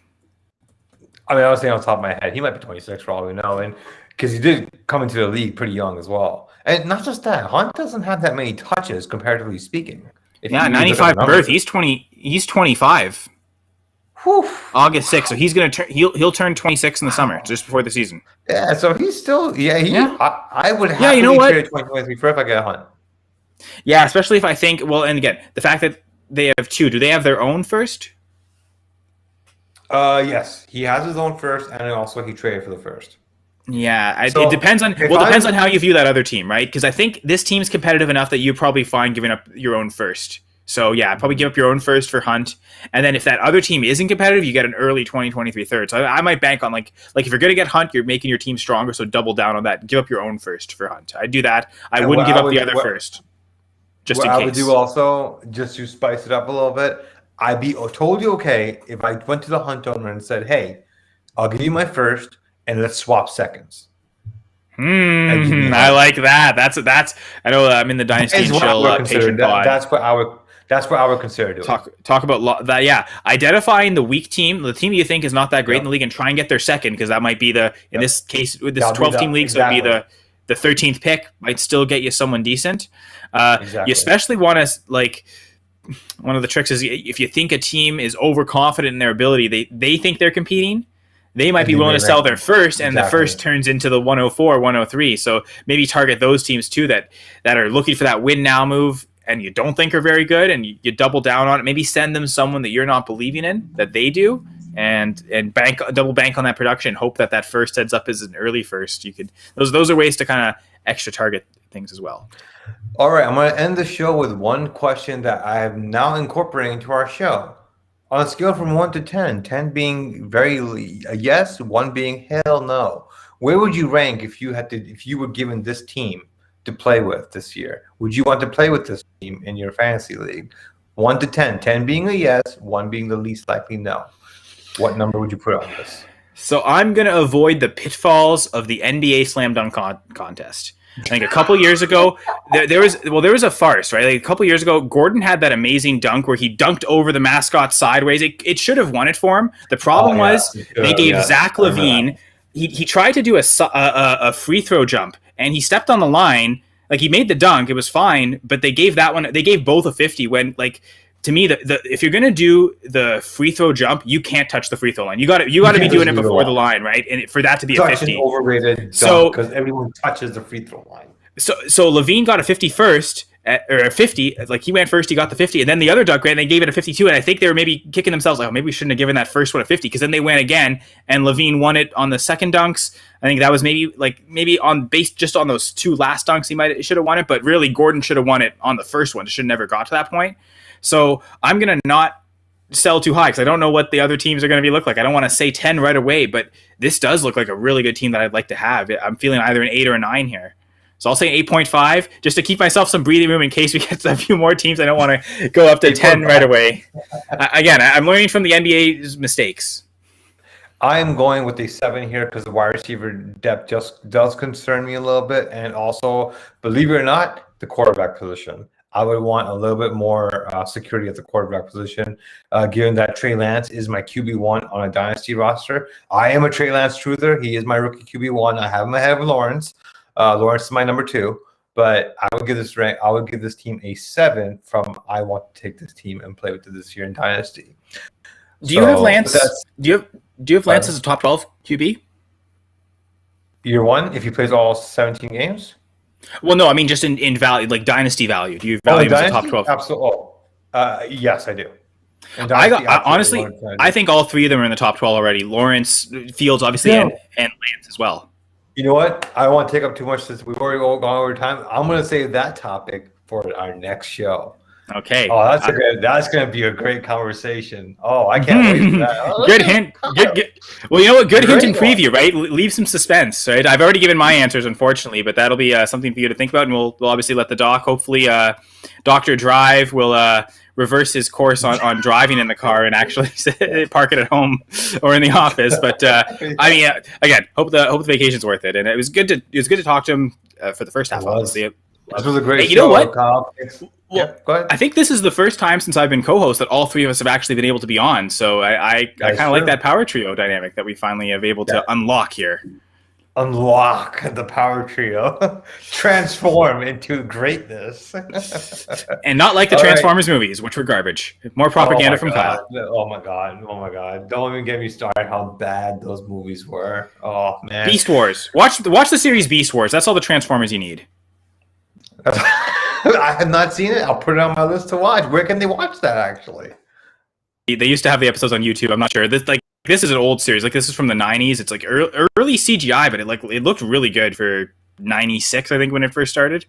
I mean, I was thinking on top of my head. He might be 26 for all we know. And because he did come into the league pretty young as well. And not just that, Hunt doesn't have that many touches comparatively speaking. Yeah, 95 birth. He's 20. He's 25. Whew. August 6th. So he's gonna turn. He'll turn 26 in the summer, just before the season. Yeah, so he's still. Yeah, I would have. Yeah, you know what? Trade 2023 for if I get Hunt. Yeah, especially if I think. Well, and again, the fact that they have two. Do they have their own first? Yes, he has his own first, and also he traded for the first. Yeah, So, it depends on. Well, it depends on how you view that other team, right? Because I think this team's competitive enough that you're probably fine giving up your own first. So yeah, probably give up your own first for Hunt, and then if that other team isn't competitive, you get an early 2023 third. So I might bank on like if you're gonna get Hunt, you're making your team stronger. So double down on that. Give up your own first for Hunt. I'd do that. I wouldn't give up the other first, just in case. What I would do also, just to spice it up a little bit, I'd be totally okay if I went to the Hunt owner and said, "Hey, I'll give you my first, and let's swap seconds." I like that. That's. I know I'm in the Dynasty and Chill patron pod. That's what I would consider doing. Talk about that. Yeah, identifying the weak team, the team you think is not that great in the league, and try and get their second, because that might be in this case with this 12-team league, exactly. So it'd be the 13th pick might still get you someone decent. Exactly. You especially want to like. One of the tricks is if you think a team is overconfident in their ability, they think they're competing. They might be willing to sell their first, and the first turns into the 104, 103. So maybe target those teams too that are looking for that win now move, and you don't think are very good, and you double down on it. Maybe send them someone that you're not believing in that they do, and double bank on that production. Hope that first heads up as an early first. You could those are ways to kind of extra target things as well. All right, I'm going to end the show with one question that I am now incorporating into our show. On a scale from 1 to 10, 10 being very yes, 1 being hell no, where would you rank if you were given this team to play with this year? Would you want to play with this team in your fantasy league? 1 to 10, 10 being a yes, 1 being the least likely no. What number would you put on this? So I'm going to avoid the pitfalls of the NBA slam dunk contest. I think a couple years ago, there was a farce, right? Like a couple years ago, Gordon had that amazing dunk where he dunked over the mascot sideways. It should have won it for him. The problem was they gave Zach LaVine. He tried to do a free throw jump, and he stepped on the line. Like he made the dunk, it was fine, but they gave that one. They gave both a 50 when like. To me, if you're gonna do the free throw jump, you can't touch the free throw line. You got to be doing it before the line, right? And for that to be a 50, overrated. Because everyone touches the free throw line. So Levine got a 50 first, or a 50. Like he went first, he got the 50, and then the other dunk ran. They gave it a 52, and I think they were maybe kicking themselves like, oh, maybe we shouldn't have given that first one a 50, because then they went again, and Levine won it on the second dunks. I think that was maybe on base just on those two last dunks he should have won it, but really Gordon should have won it on the first one. It should have never got to that point. So I'm going to not sell too high because I don't know what the other teams are going to look like. I don't want to say 10 right away, but this does look like a really good team that I'd like to have. I'm feeling either an 8 or a 9 here. So I'll say 8.5 just to keep myself some breathing room in case we get to a few more teams. I don't want to go up to 10 right away. Again, I'm learning from the NBA's mistakes. I'm going with a 7 here because the wide receiver depth just does concern me a little bit. And also, believe it or not, the quarterback position. I would want a little bit more security at the quarterback position, given that Trey Lance is my QB1 on a Dynasty roster. I am a Trey Lance truther. He is my rookie QB1. I have him ahead of Lawrence. Lawrence is my number 2. But I would give this team a 7 from I want to take this team and play with it this year in Dynasty. Do you have Lance? Do you have Lance as a top 12 QB? Year 1, if he plays all 17 games? Well, no, I mean just in value, like Dynasty value. Do you value him as a top 12? Absolutely. Yes, I do. Honestly, I think all 3 of them are in the top 12 already. Lawrence, Fields, obviously, and Lance as well. You know what? I don't want to take up too much since we've already gone over time. I'm going to save that topic for our next show. Okay. Oh, that's going to be a great conversation. Oh, I can't wait for that. Oh, good hint. Good. Well, you know what? Good hint and preview, right? Leave some suspense, right? I've already given my answers, unfortunately, but that'll be something for you to think about, and we'll obviously let the doc. Hopefully, Dr. Drive will reverse his course on driving in the car and actually park it at home or in the office. But I mean, again, hope the vacation's worth it, and it was good to talk to him for the first half. Obviously, this was a great. Hey, you know what? Well, go ahead. I think this is the first time since I've been co-host that all 3 of us have actually been able to be on. So I kind of like that power trio dynamic that we finally have able to unlock here. unlock the power trio, transform into greatness. And not like the All right. Transformers movies, which were garbage. More propaganda from Kyle. Oh my god! Oh my god! Don't even get me started. How bad those movies were. Oh man. Beast Wars. Watch the series Beast Wars. That's all the Transformers you need. I have not seen it. I'll put it on my list to watch. Where can they watch that actually? They used to have the episodes on YouTube. I'm not sure. This is an old series. Like this is from the 90s. It's like early CGI, but it looked really good for 96, I think, when it first started.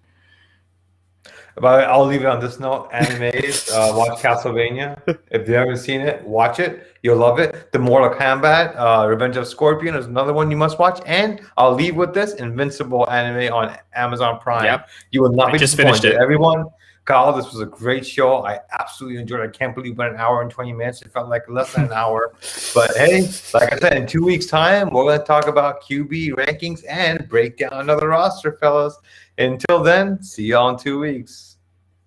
But I'll leave it on this note. Animes, watch Castlevania. If you haven't seen it, watch it. You'll love it. The Mortal Kombat, Revenge of Scorpion is another one you must watch. And I'll leave with this Invincible anime on Amazon Prime. Yep. You will not be just disappointed. finished it. Everyone, Kyle, this was a great show. I absolutely enjoyed it. I can't believe it went an hour and 20 minutes. It felt like less than an hour. But hey, like I said, in 2 weeks' time, we're going to talk about QB rankings and break down another roster, fellas. Until then, see y'all in 2 weeks.